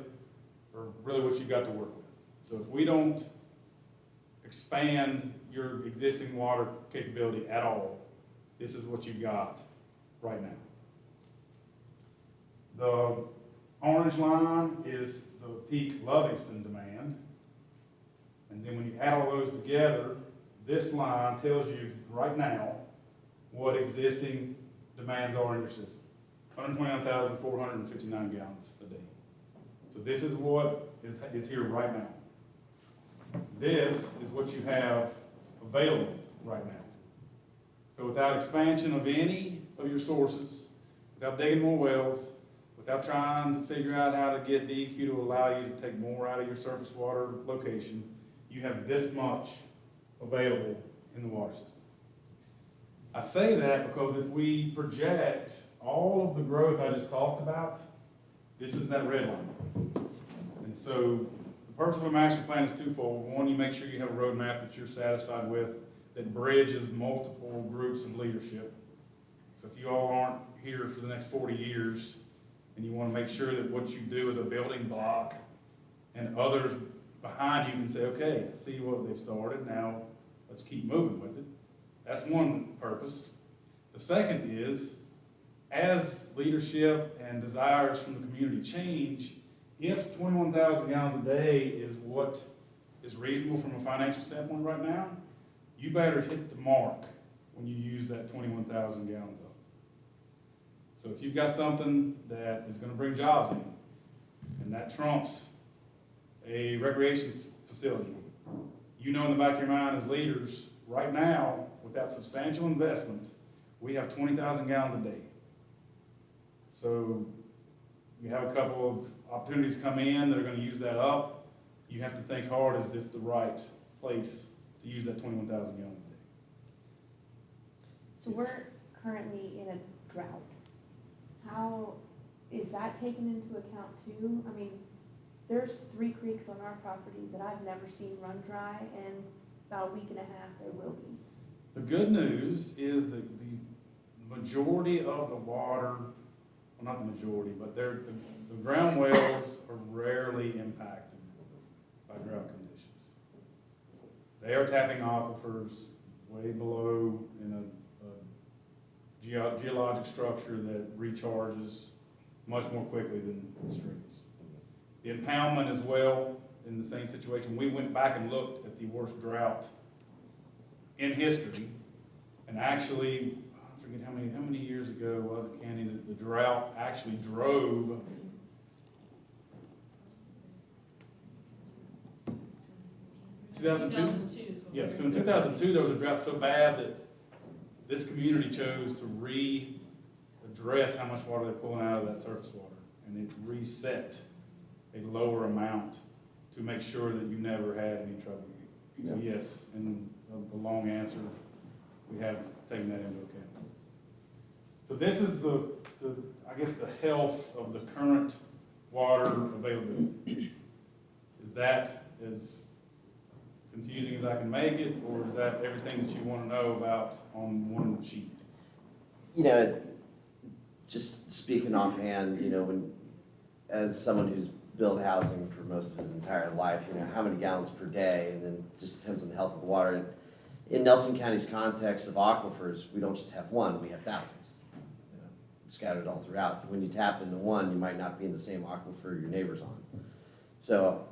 are really what you've got to work with. So if we don't expand your existing water capability at all, this is what you've got right now. The orange line is the peak Livingston demand. And then when you add all those together, this line tells you right now what existing demands are in your system. 129,459 gallons a day. So this is what is here right now. This is what you have available right now. So without expansion of any of your sources, without digging more wells, without trying to figure out how to get DEQ to allow you to take more out of your surface water location, you have this much available in the water system. I say that because if we project all of the growth I just talked about, this is that red line. And so the purpose of a master plan is twofold. One, you make sure you have a roadmap that you're satisfied with that bridges multiple groups of leadership. So if you all aren't here for the next 40 years and you want to make sure that what you do is a building block and others behind you can say, okay, I see what they've started, now let's keep moving with it. That's one purpose. The second is, as leadership and desires from the community change, if 21,000 gallons a day is what is reasonable from a financial standpoint right now, you better hit the mark when you use that 21,000 gallons up. So if you've got something that is going to bring jobs in, and that trumps a recreation facility, you know in the back of your mind as leaders, right now, with that substantial investment, we have 20,000 gallons a day. So you have a couple of opportunities come in that are going to use that up. You have to think hard, is this the right place to use that 21,000 gallons a day? So we're currently in a drought. How is that taken into account too? I mean, there's 3 creeks on our property that I've never seen run dry, and about a week and a half there will be. The good news is that the majority of the water well, not the majority, but the ground wells are rarely impacted by drought conditions. They are tapping aquifers way below in a geologic structure that recharges much more quickly than streams. The impoundment as well, in the same situation. We went back and looked at the worst drought in history, and actually, I forget how many years ago was it, Candy, that the drought actually drove 2002? 2002 is what Yeah, we so in 2002, there was a drought so bad that this community chose to readdress how much water they're pulling out of that surface water, and it reset a lower amount to make sure that you never had any trouble. So yes, and the long answer, we have taken that into account. So this is I guess the health of the current water availability. Is that as confusing as I can make it, or is that everything that you want to know about on one sheet? You know, just speaking offhand, you know, as someone who's built housing for most of his entire life, you know, how many gallons per day, and then just depends on the health of the water. In Nelson County's context of aquifers, we don't just have one, we have thousands, you know, scattered all throughout. When you tap into one, you might not be in the same aquifer your neighbor's on. So,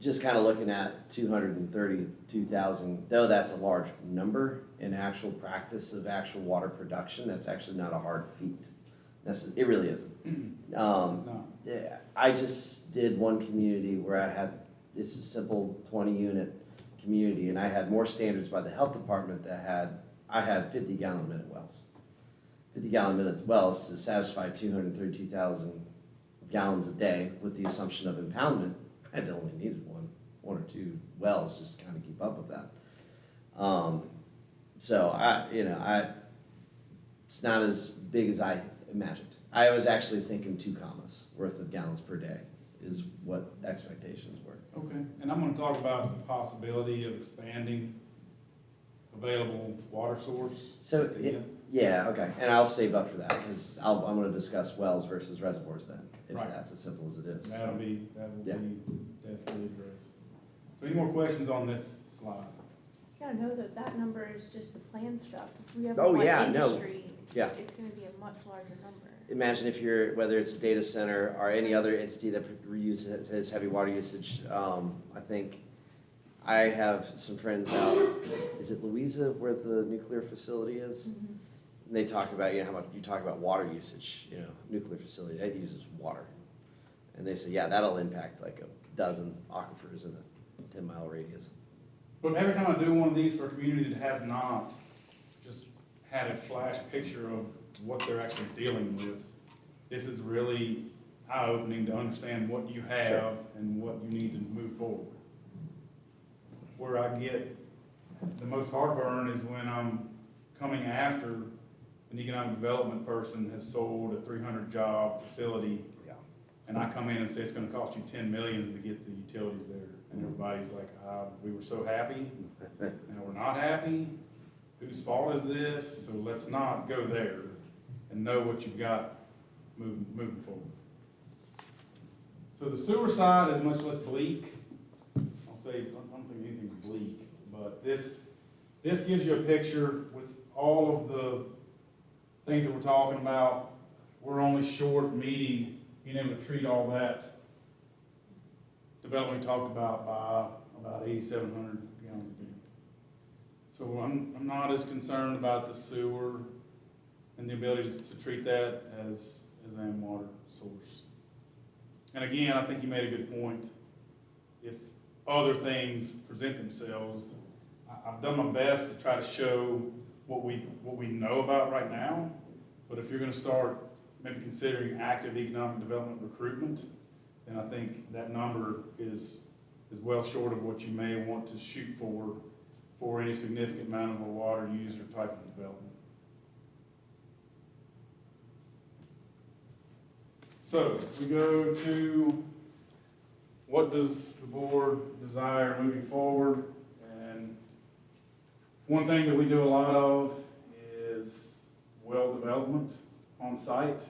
just kind of looking at 232,000, though that's a large number in actual practice of actual water production, that's actually not a hard feat. It really isn't. No. Yeah, I just did one community where it's a simple 20-unit community, and I had more standards by the health department I had 50-gallon-minute wells. 50-gallon-minute wells to satisfy 232,000 gallons a day with the assumption of impoundment. I only needed one or two wells just to kind of keep up with that. So it's not as big as I imagined. I was actually thinking 2 commas worth of gallons per day is what expectations were. Okay, and I'm gonna talk about the possibility of expanding available water source. So, yeah, okay, and I'll save up for that, because I'm gonna discuss wells versus reservoirs then, if Right. that's as simple as it is. That will be Yeah. definitely addressed. So any more questions on this slide? You gotta know that number is just the plan stuff. If we have Oh, one yeah, no. industry, Yeah. it's gonna be a much larger number. Imagine if whether it's a data center or any other entity that has heavy water usage. I think I have some friends out, is it Louisa where the nuclear facility is? Mm-hmm. And they talk about, how much you talk about water usage, nuclear facility, that uses water. And they say, yeah, that'll impact like a dozen aquifers in a 10-mile radius. But every time I do one of these for a community that has not just had a flash picture of what they're actually dealing with, this is really eye-opening to understand what you have and what you need to move forward. Where I get the most heartburn is when I'm coming after an economic development person has sold a 300-job facility, and I come in and say it's gonna cost you $10 million to get the utilities there, and everybody's like, we were so happy, now we're not happy, whose fault is this? So let's not go there, and know what you've got moving forward. So the sewer side is much less bleak. I'll say, I don't think anything's bleak, but this gives you a picture with all of the things that we're talking about. We're only short meeting being able to treat all that development we talked about by about 8,700 gallons a day. So I'm not as concerned about the sewer and the ability to treat that as an water source. And again, I think you made a good point. If other things present themselves, I've done my best to try to show what we know about right now. But if you're going to start maybe considering active economic development recruitment, then I think that number is well short of what you may want to shoot for any significant amount of a water user type of development. So we go to what does the board desire moving forward? And one thing that we do a lot of is well development on site.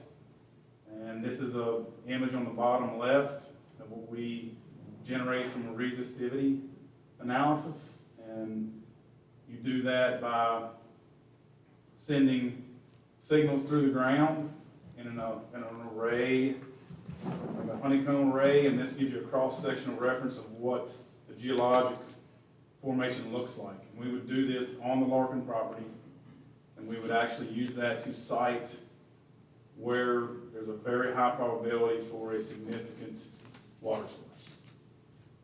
And this is a image on the bottom left of what we generate from a resistivity analysis. And you do that by sending signals through the ground in an array, like a honeycomb array, and this gives you a cross-sectional reference of what the geologic formation looks like. And we would do this on the Larkin property, and we would actually use that to cite where there's a very high probability for a significant water source.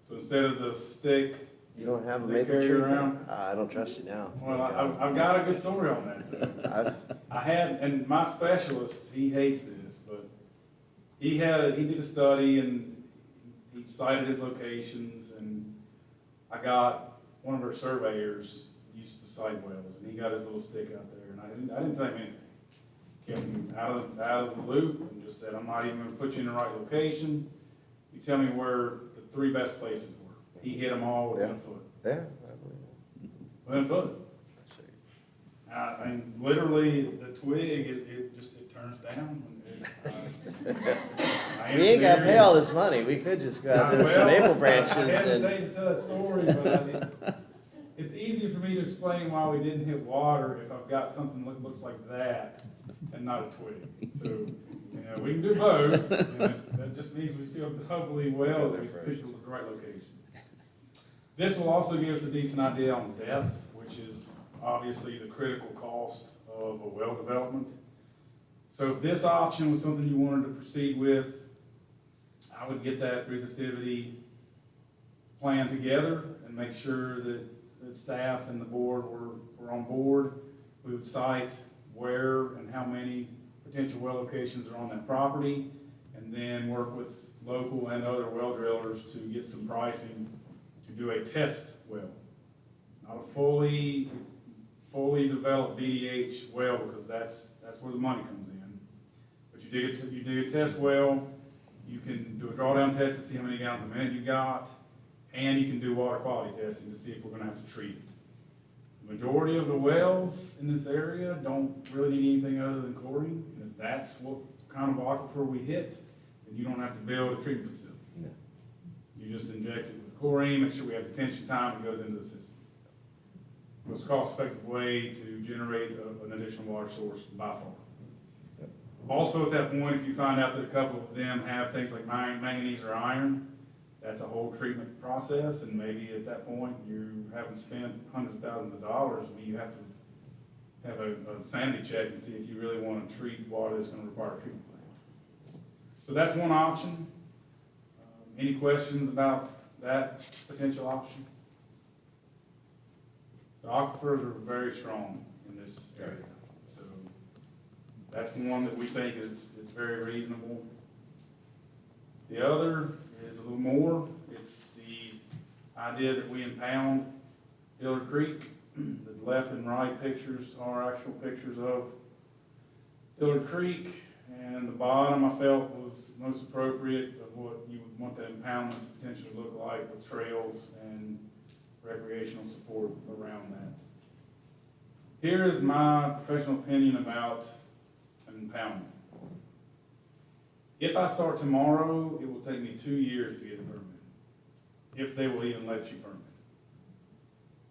So instead of the stick, You don't have a They maple carry tree? around? I don't trust you now. well, I've got a good story on that. I've- I had, and my specialist, he hates this, but he did a study and he cited his locations, and I got one of our surveyors used to site wells, and he got his little stick out there, and I didn't tell him anything. Kept him out of the loop and just said, I'm not even gonna put you in the right location. You tell me where the 3 best places were. He hit them all within a foot. Yeah, I believe it. Within a foot. I mean, literally, the twig, it turns down. We ain't gotta pay all this money, we could just go out there with some maple branches I and, hesitate to tell a story, but it's easy for me to explain why we didn't hit water if I've got something that looks like that and not a twig. So, we can do both, and that just means we feel doubly well that we picked the right locations. This will also give us a decent idea on depth, which is obviously the critical cost of a well development. So if this option was something you wanted to proceed with, I would get that resistivity plan together and make sure that the staff and the board were on board. We would cite where and how many potential well locations are on that property, and then work with local and other well drillers to get some pricing to do a test well. Not a fully developed VDH well, because that's where the money comes in. But you dig a test well, you can do a drawdown test to see how many gallons a minute you got, and you can do water quality testing to see if we're gonna have to treat it. The majority of the wells in this area don't really need anything other than chlorine, and if that's what kind of aquifer we hit, then you don't have to build a treatment facility. No. You just inject it with chlorine, make sure we have detention time, it goes into the system. Most cost-effective way to generate an additional water source by far. Also, at that point, if you find out that a couple of them have things like manganese or iron, that's a whole treatment process, and maybe at that point, you haven't spent hundreds of thousands of dollars, but you have to have a sanity check and see if you really want to treat water that's going to require a treatment plant. So that's one option. Any questions about that potential option? The aquifers are very strong in this area, so that's one that we think is very reasonable. The other is a little more. It's the idea that we impound Dillard Creek. The left and right pictures are actual pictures of Dillard Creek, and the bottom I felt was most appropriate of what you would want the impoundment to potentially look like, with trails and recreational support around that. Here is my professional opinion about an impoundment. If I start tomorrow, it will take me 2 years to get a permit, if they will even let you permit.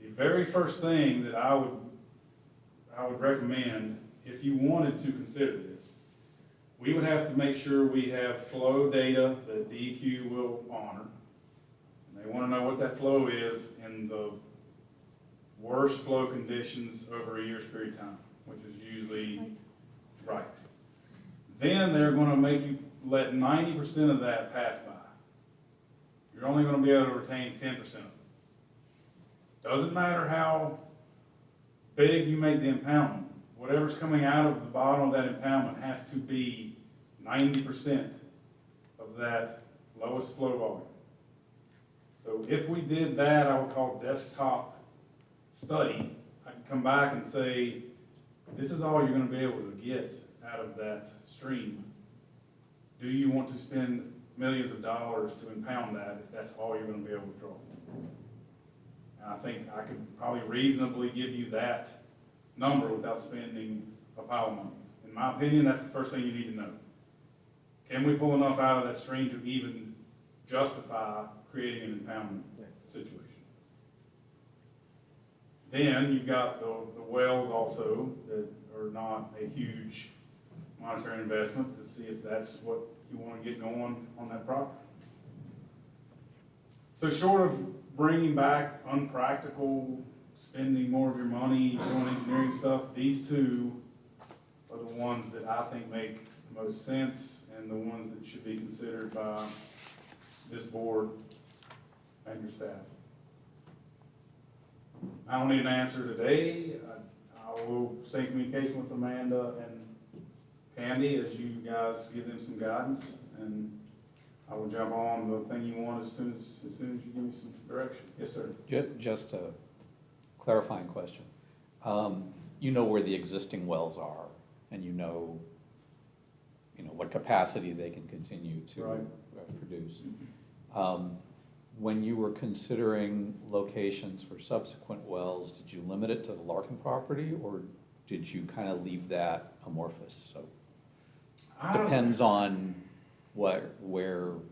The very first thing that I would recommend, if you wanted to consider this, we would have to make sure we have flow data that DEQ will honor. And they want to know what that flow is in the worst flow conditions over a year's period of time, which is usually right. Then they're going to make you let 90% of that pass by. You're only going to be able to retain 10% of it. Doesn't matter how big you make the impoundment, whatever's coming out of the bottom of that impoundment has to be 90% of that lowest flow volume. So if we did that, I would call desktop study, I can come back and say, this is all you're going to be able to get out of that stream. Do you want to spend millions of dollars to impound that if that's all you're going to be able to draw from? And I think I could probably reasonably give you that number without spending a pile of money In my opinion, that's the first thing you need to know. Can we pull enough out of that stream to even justify creating an impoundment situation? Then you've got the wells also that are not a huge monetary investment to see if that's what you want to get going on that property. So short of bringing back unpractical, spending more of your money, doing engineering stuff, these two are the ones that I think make the most sense and the ones that should be considered by this board and your staff. I don't need an answer today. I will stay in communication with Amanda and Candy as you guys give them some guidance, and I will jump on the thing you want as soon as you give me some direction. Yes, sir. Just a clarifying question. You know where the existing wells are, and you know what capacity they can continue to Right. produce. When you were considering locations for subsequent wells, did you limit it to the Larkin property, or did you kind of leave that amorphous? So depends on where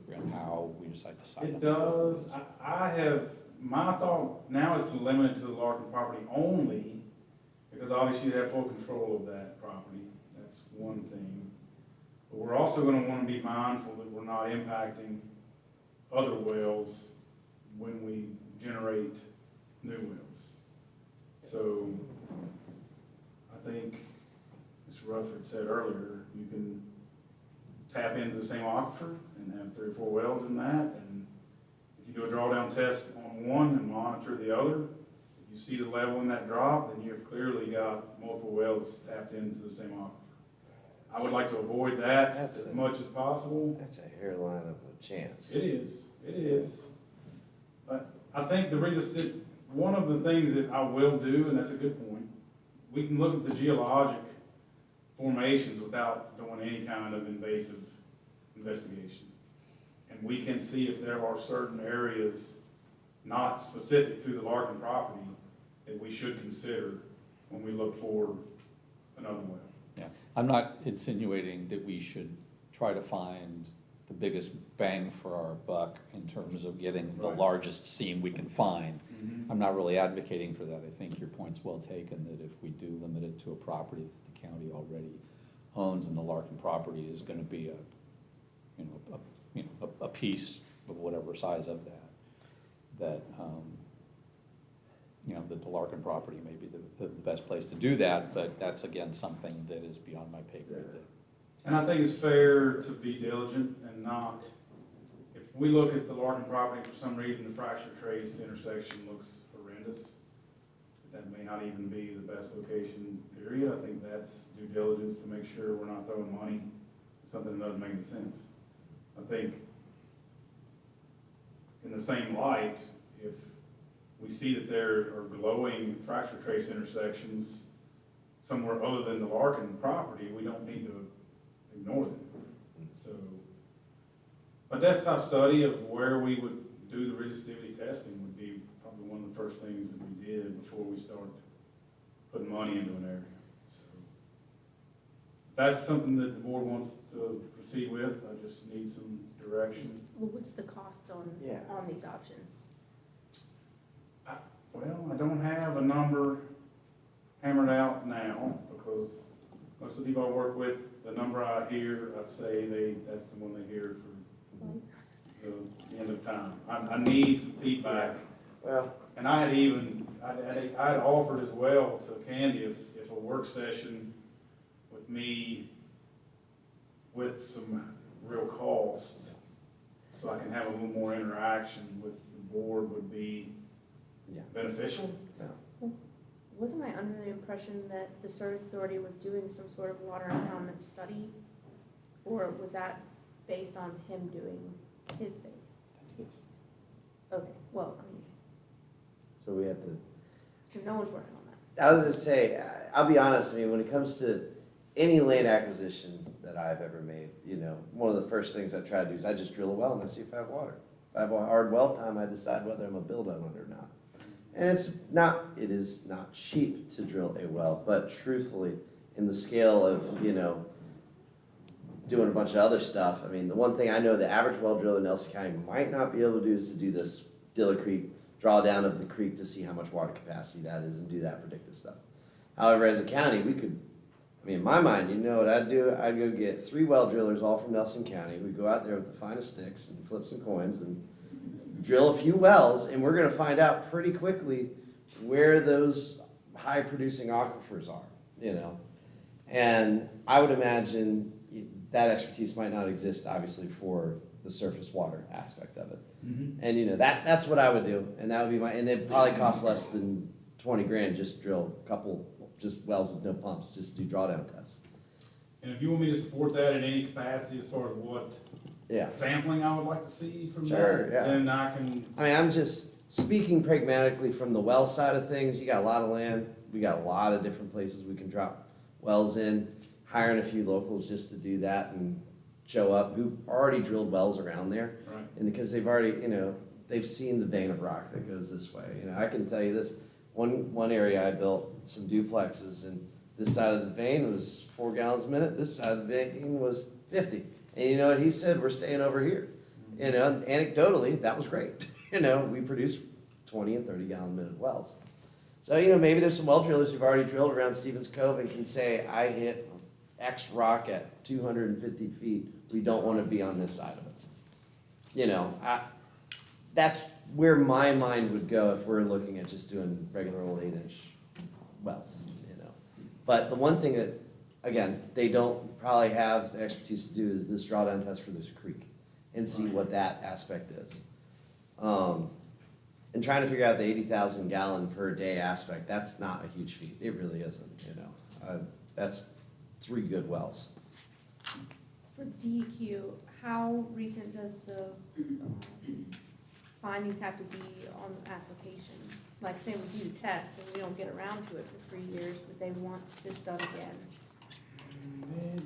and how we decide to decide. It does. I have, my thought now is to limit it to the Larkin property only, because obviously you have full control of that property. That's one thing. But we're also gonna wanna be mindful that we're not impacting other wells when we generate new wells. So I think Mr. Rutherford said earlier, you can tap into the same aquifer and have 3 or 4 wells in that, and if you do a drawdown test on one and monitor the other, if you see the level in that drop, then you've clearly got multiple wells tapped into the same aquifer. I would like to avoid that as much as possible. That's a hairline of a chance. It is. But I think the reason, one of the things that I will do, and that's a good point, we can look at the geologic formations without doing any kind of invasive investigation. And we can see if there are certain areas not specific to the Larkin property that we should consider when we look for another well. Yeah, I'm not insinuating that we should try to find the biggest bang for our buck in terms of getting the Right. largest seam we can find. Mm-hmm. I'm not really advocating for that. I think your point's well taken, that if we do limit it to a property that the county already owns, and the Larkin property is gonna be a piece of whatever size of that that the Larkin property may be the best place to do that, but that's again something that is beyond my pay grade. And I think it's fair to be diligent and not, if we look at the Larkin property, for some reason the fracture trace intersection looks horrendous, that may not even be the best location, period. I think that's due diligence to make sure we're not throwing money at something that doesn't make any sense. I think in the same light, if we see that there are glowing fracture trace intersections somewhere other than the Larkin property, we don't need to ignore them. So a desktop study of where we would do the resistivity testing would be probably one of the first things that we did before we start putting money into an area. So if that's something that the board wants to proceed with, I just need some direction. Well, what's the cost on these options? Well, I don't have a number hammered out now, because most of the people I work with, the number I hear, I say that's the one they hear for the end of time. I need some feedback. Well, And I had offered as well to Candy if a work session with me with some real costs, so I can have a little more interaction with the board would be beneficial. Wasn't I under the impression that the Service Authority was doing some sort of water impoundment study? Or was that based on him doing his thing? That's this. Okay, well, I mean, so we have to, so no one's working on that. I was gonna say, I'll be honest, I mean, when it comes to any land acquisition that I've ever made, one of the first things I try to do is I just drill a well and I see if I have water. If I have a hard well time, I decide whether I'm gonna build on it or not. And it is not cheap to drill a well, but truthfully, in the scale of, you know, doing a bunch of other stuff. I mean, the one thing I know the average well driller in Nelson County might not be able to do is to do this Diller Creek drawdown of the creek to see how much water capacity that is and do that predictive stuff. However, as a county, we could, I mean, in my mind, you know what I'd do? I'd go get 3 well drillers all from Nelson County. We'd go out there with the finest sticks and flip some coins and drill a few wells, and we're gonna find out pretty quickly where those high producing aquifers are, you know? And I would imagine that expertise might not exist, obviously, for the surface water aspect of it. And, you know, that's what I would do, and that would be and it'd probably cost less than 20 grand, just drill a couple, just wells with no pumps, just do drawdown tests. And if you want me to support that in any capacity as far as what Yeah. sampling I would like to see from Sure, that, yeah. then I can, I mean, I'm just speaking pragmatically from the well side of things. You got a lot of land. We got a lot of different places we can drop wells in. Hiring a few locals just to do that and show up who already drilled wells around there. right, And because they've already, you know, they've seen the vein of rock that goes this way. You know, I can tell you this, one area I built some duplexes, and this side of the vein was 4 gallons a minute, this side of the vein was 50. And you know what he said? We're staying over here. You know, and anecdotally, that was great. You know, we produced 20 and 30 gallon a minute wells. So, you know, maybe there's some well drillers who've already drilled around Stevens Cove and can say, I hit X rock at 250 feet. We don't want to be on this side of it. You know, that's where my mind would go if we're looking at just doing regular old 8-inch wells, you know. But the one thing that, again, they don't probably have the expertise to do is this drawdown test for this creek and see what that aspect is. And trying to figure out the 80,000 gallon per day aspect, that's not a huge feat. It really isn't, you know. That's 3 good wells. For DEQ, how recent does the findings have to be on the application? Like, say we do the test and we don't get around to it for 3 years, would they want this done again?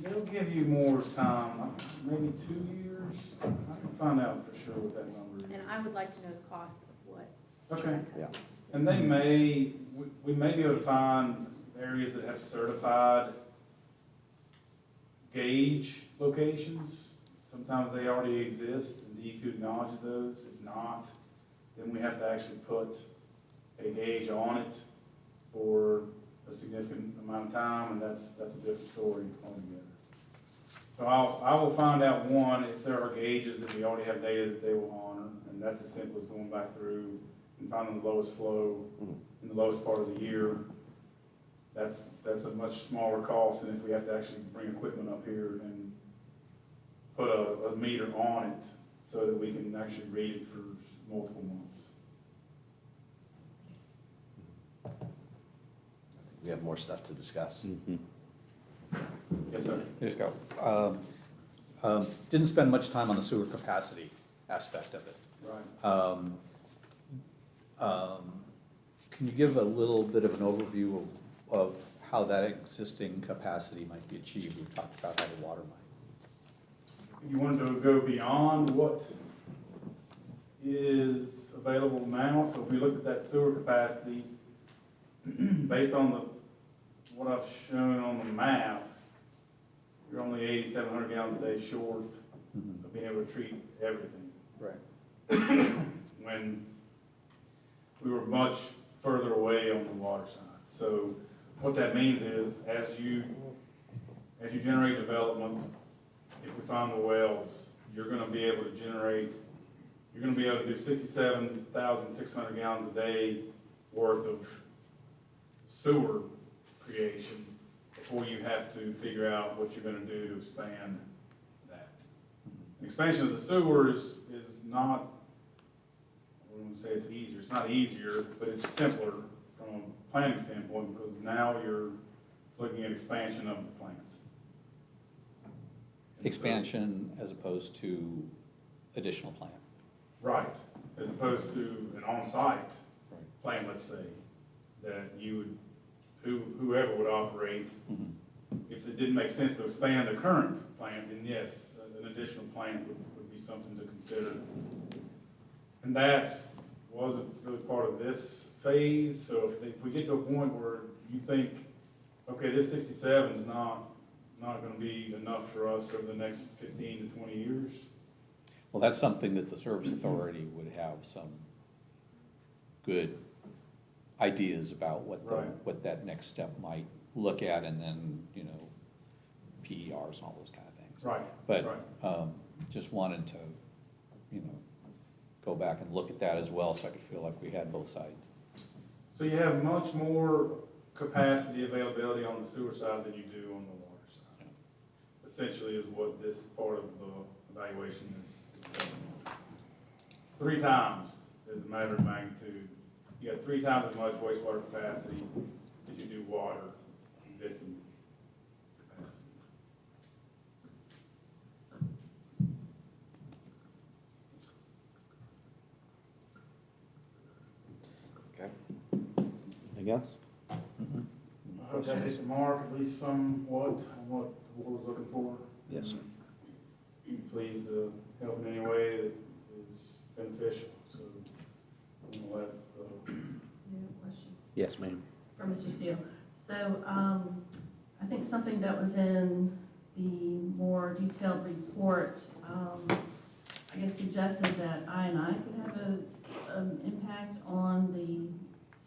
they'll give you more time, maybe 2 years. I can find out for sure what that number is. And I would like to know the cost of what. Okay. that test Yeah. would be. And they may, we may be able to find areas that have certified gauge locations. Sometimes they already exist and DEQ acknowledges those. If not, then we have to actually put a gauge on it for a significant amount of time, and that's a different story altogether. So I will find out, one, if there are gauges that we already have data that they will honor, and that's as simple as going back through and finding the lowest flow in the lowest part of the year. That's a much smaller cost than if we have to actually bring equipment up here and put a meter on it so that we can actually read it for multiple months. We have more stuff to discuss. Yes, sir. Just go. Didn't spend much time on the sewer capacity aspect of it. Right. Can you give a little bit of an overview of how that existing capacity might be achieved? We talked about how the water might. If you wanted to go beyond what is available now, so if we looked at that sewer capacity, based on what I've shown on the map, you're only 8,700 gallons a day short of being able to treat everything. Right. When we were much further away on the water side. So what that means is, as you generate development, if we find the wells, you're gonna be able to do 67,600 gallons a day worth of sewer creation before you have to figure out what you're gonna do to expand that. The expansion of the sewer is not, I wouldn't say it's easier, it's not easier, but it's simpler from a planning standpoint, because now you're looking at expansion of the plant. And so- Expansion as opposed to additional plant. Right, as opposed to an on-site plant, let's say, that you would, whoever would operate. If it didn't make sense to expand the current plant, then yes, an additional plant would be something to consider. And that wasn't really part of this phase, so if we get to a point where you think okay, this 67 is not gonna be enough for us over the next 15 to 20 years. Well, that's something that the service authority would have some good ideas about Right. what that next step might look at, and then, you know, PERs and all those kind of things. Right, But, right. just wanted to, you know, go back and look at that as well, so I could feel like we had both sides. So you have much more capacity availability on the sewer side than you do on the water side. Yeah. Essentially is what this part of the evaluation is telling you. 3 times is a matter of magnitude. You got 3 times as much wastewater capacity as you do water existing capacity. Okay. Anything else? I hope that hit the mark, at least somewhat, on what the board was looking for. Yes, sir. Pleased to help in any way that is beneficial, so I'm gonna let, You have a question Yes, ma'am. for Mr. Steele. So, I think something that was in the more detailed report, I guess suggested that I could have an impact on the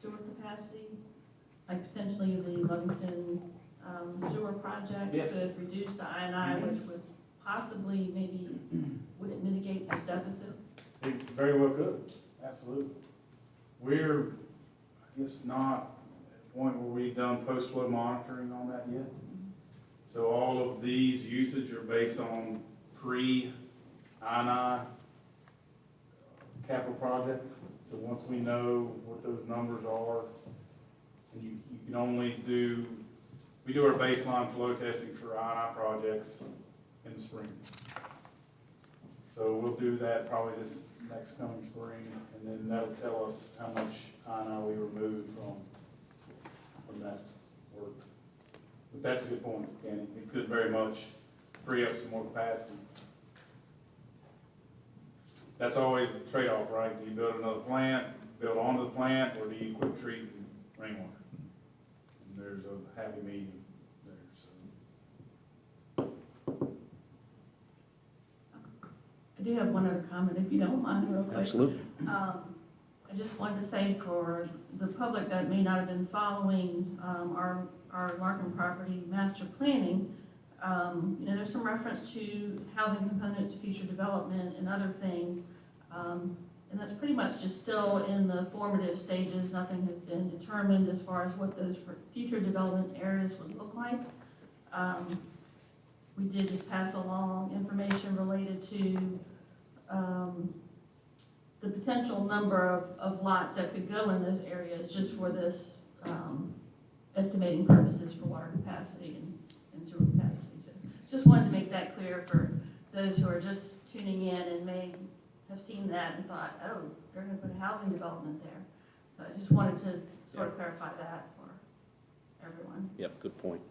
sewer capacity, like potentially the Livingston sewer project Yes. could reduce the I&I, which would possibly, maybe, would it mitigate this deficit? it very well could, absolutely. We're, I guess, not at the point where we've done post-flow monitoring on that yet. So all of these usage are based on pre-I&I capital project. So once we know what those numbers are, and you can only do, we do our baseline flow testing for I&I projects in the spring. So we'll do that probably this next coming spring, and then that'll tell us how much I&I we remove from that work. But that's a good point, Kenny. It could very much free up some more capacity. That's always the trade-off, right? Do you build another plant, build onto the plant, or do you quit treating rainwater? And there's a happy medium there, so. I do have one other comment, if you don't mind, real quick. Absolutely. I just wanted to say for the public that may not have been following our Larkin property master planning, you know, there's some reference to housing components, future development, and other things. And that's pretty much just still in the formative stages. Nothing has been determined as far as what those future development areas would look like. We did just pass along information related to the potential number of lots that could go in those areas just for this estimating purposes for water capacity and sewer capacity. So just wanted to make that clear for those who are just tuning in and may have seen that and thought, oh, they're going to put a housing development there. So I just wanted to sort of clarify that for everyone. Yep, good point.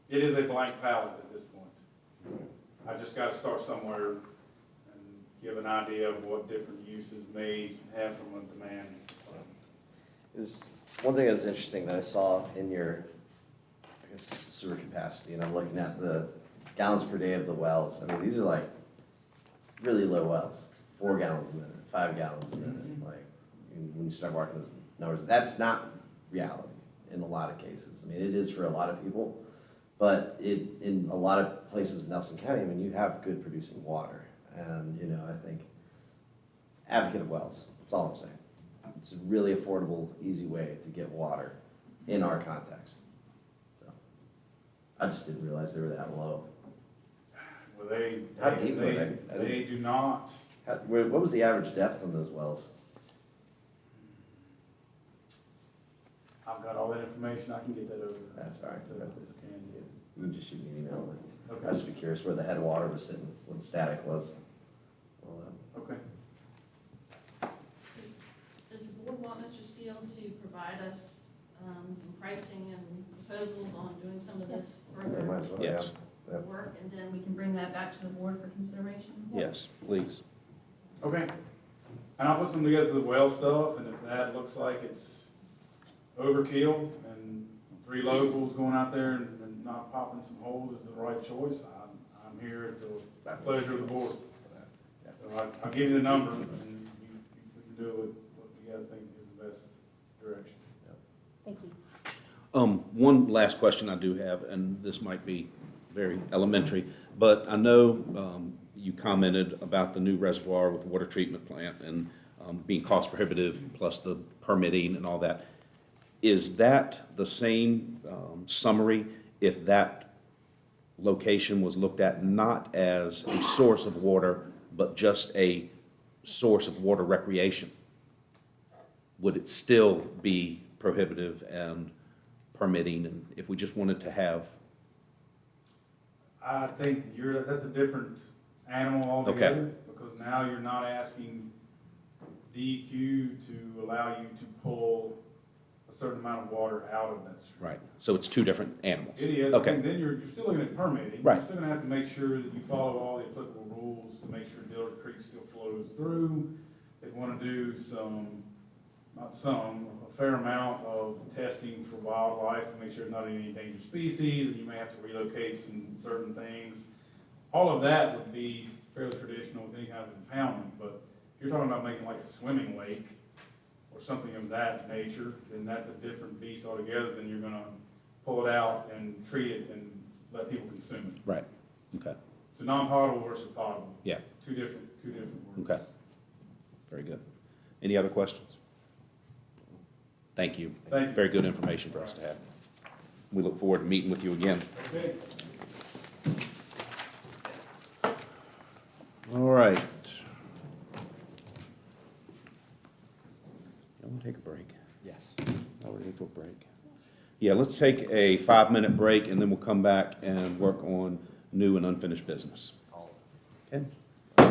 It is a blank palette at this point. I just gotta start somewhere and give an idea of what different uses may have from a demand. Is one thing that was interesting that I saw in your, I guess it's the sewer capacity, and I'm looking at the gallons per day of the wells. I mean, these are like really low wells, 4 gallons a minute, 5 gallons a minute. Like, when you start marking those numbers, that's not reality in a lot of cases. I mean, it is for a lot of people, but in a lot of places in Nelson County, I mean, you have good producing water. And, you know, I think advocate of wells, that's all I'm saying. It's a really affordable, easy way to get water in our context. So, I just didn't realize they were that low. Well, How deep were they? They do not. What was the average depth on those wells? I've got all that information, I can get that over. That's all right. To this candidate. You can just shoot me an email. Okay. I'd just be curious where the head water was sitting, what the static was. All that. Okay. Does the board want Mr. Steele to provide us some pricing and proposals on doing some of this Yeah, further might as well, Yes. yeah. work, and then we can bring that back to the board for consideration? Yes, please. Okay. And I'll put some together the well stuff, and if that looks like it's overkill and 3 locals going out there and not popping some holes is the right choice. I'm here at the pleasure of the board. So I'll give you the number, and you can do what you guys think is the best direction. Thank you. One last question I do have, and this might be very elementary, but I know you commented about the new reservoir with the water treatment plant and being cost prohibitive, plus the permitting and all that. Is that the same summary if that location was looked at not as a source of water, but just a source of water recreation? Would it still be prohibitive and permitting, and if we just wanted to have? I think that's a different animal altogether, because now you're not asking DEQ to allow you to pull a certain amount of water out of that stream. Right, so it's two different animals. It is, Okay. and then you're still looking at permitting. Right. You're still gonna have to make sure that you follow all the applicable rules to make sure Dillard Creek still flows through. They wanna do a fair amount of testing for wildlife to make sure there's not any endangered species, and you may have to relocate some certain things. All of that would be fairly traditional with any kind of impoundment, but if you're talking about making like a swimming lake or something of that nature, then that's a different beast altogether. Then you're gonna pull it out and treat it and let people consume it. Right, okay, So non-potable versus potable. yeah, Two different words. okay, very good. Any other questions? Thank you. Thank you. Very good information for us to have. We look forward to meeting with you again. Okay. All right. You want to take a break? Yes. Are we ready for a break? Yeah, let's take a 5-minute break, and then we'll come back and work on new and unfinished business. Okay?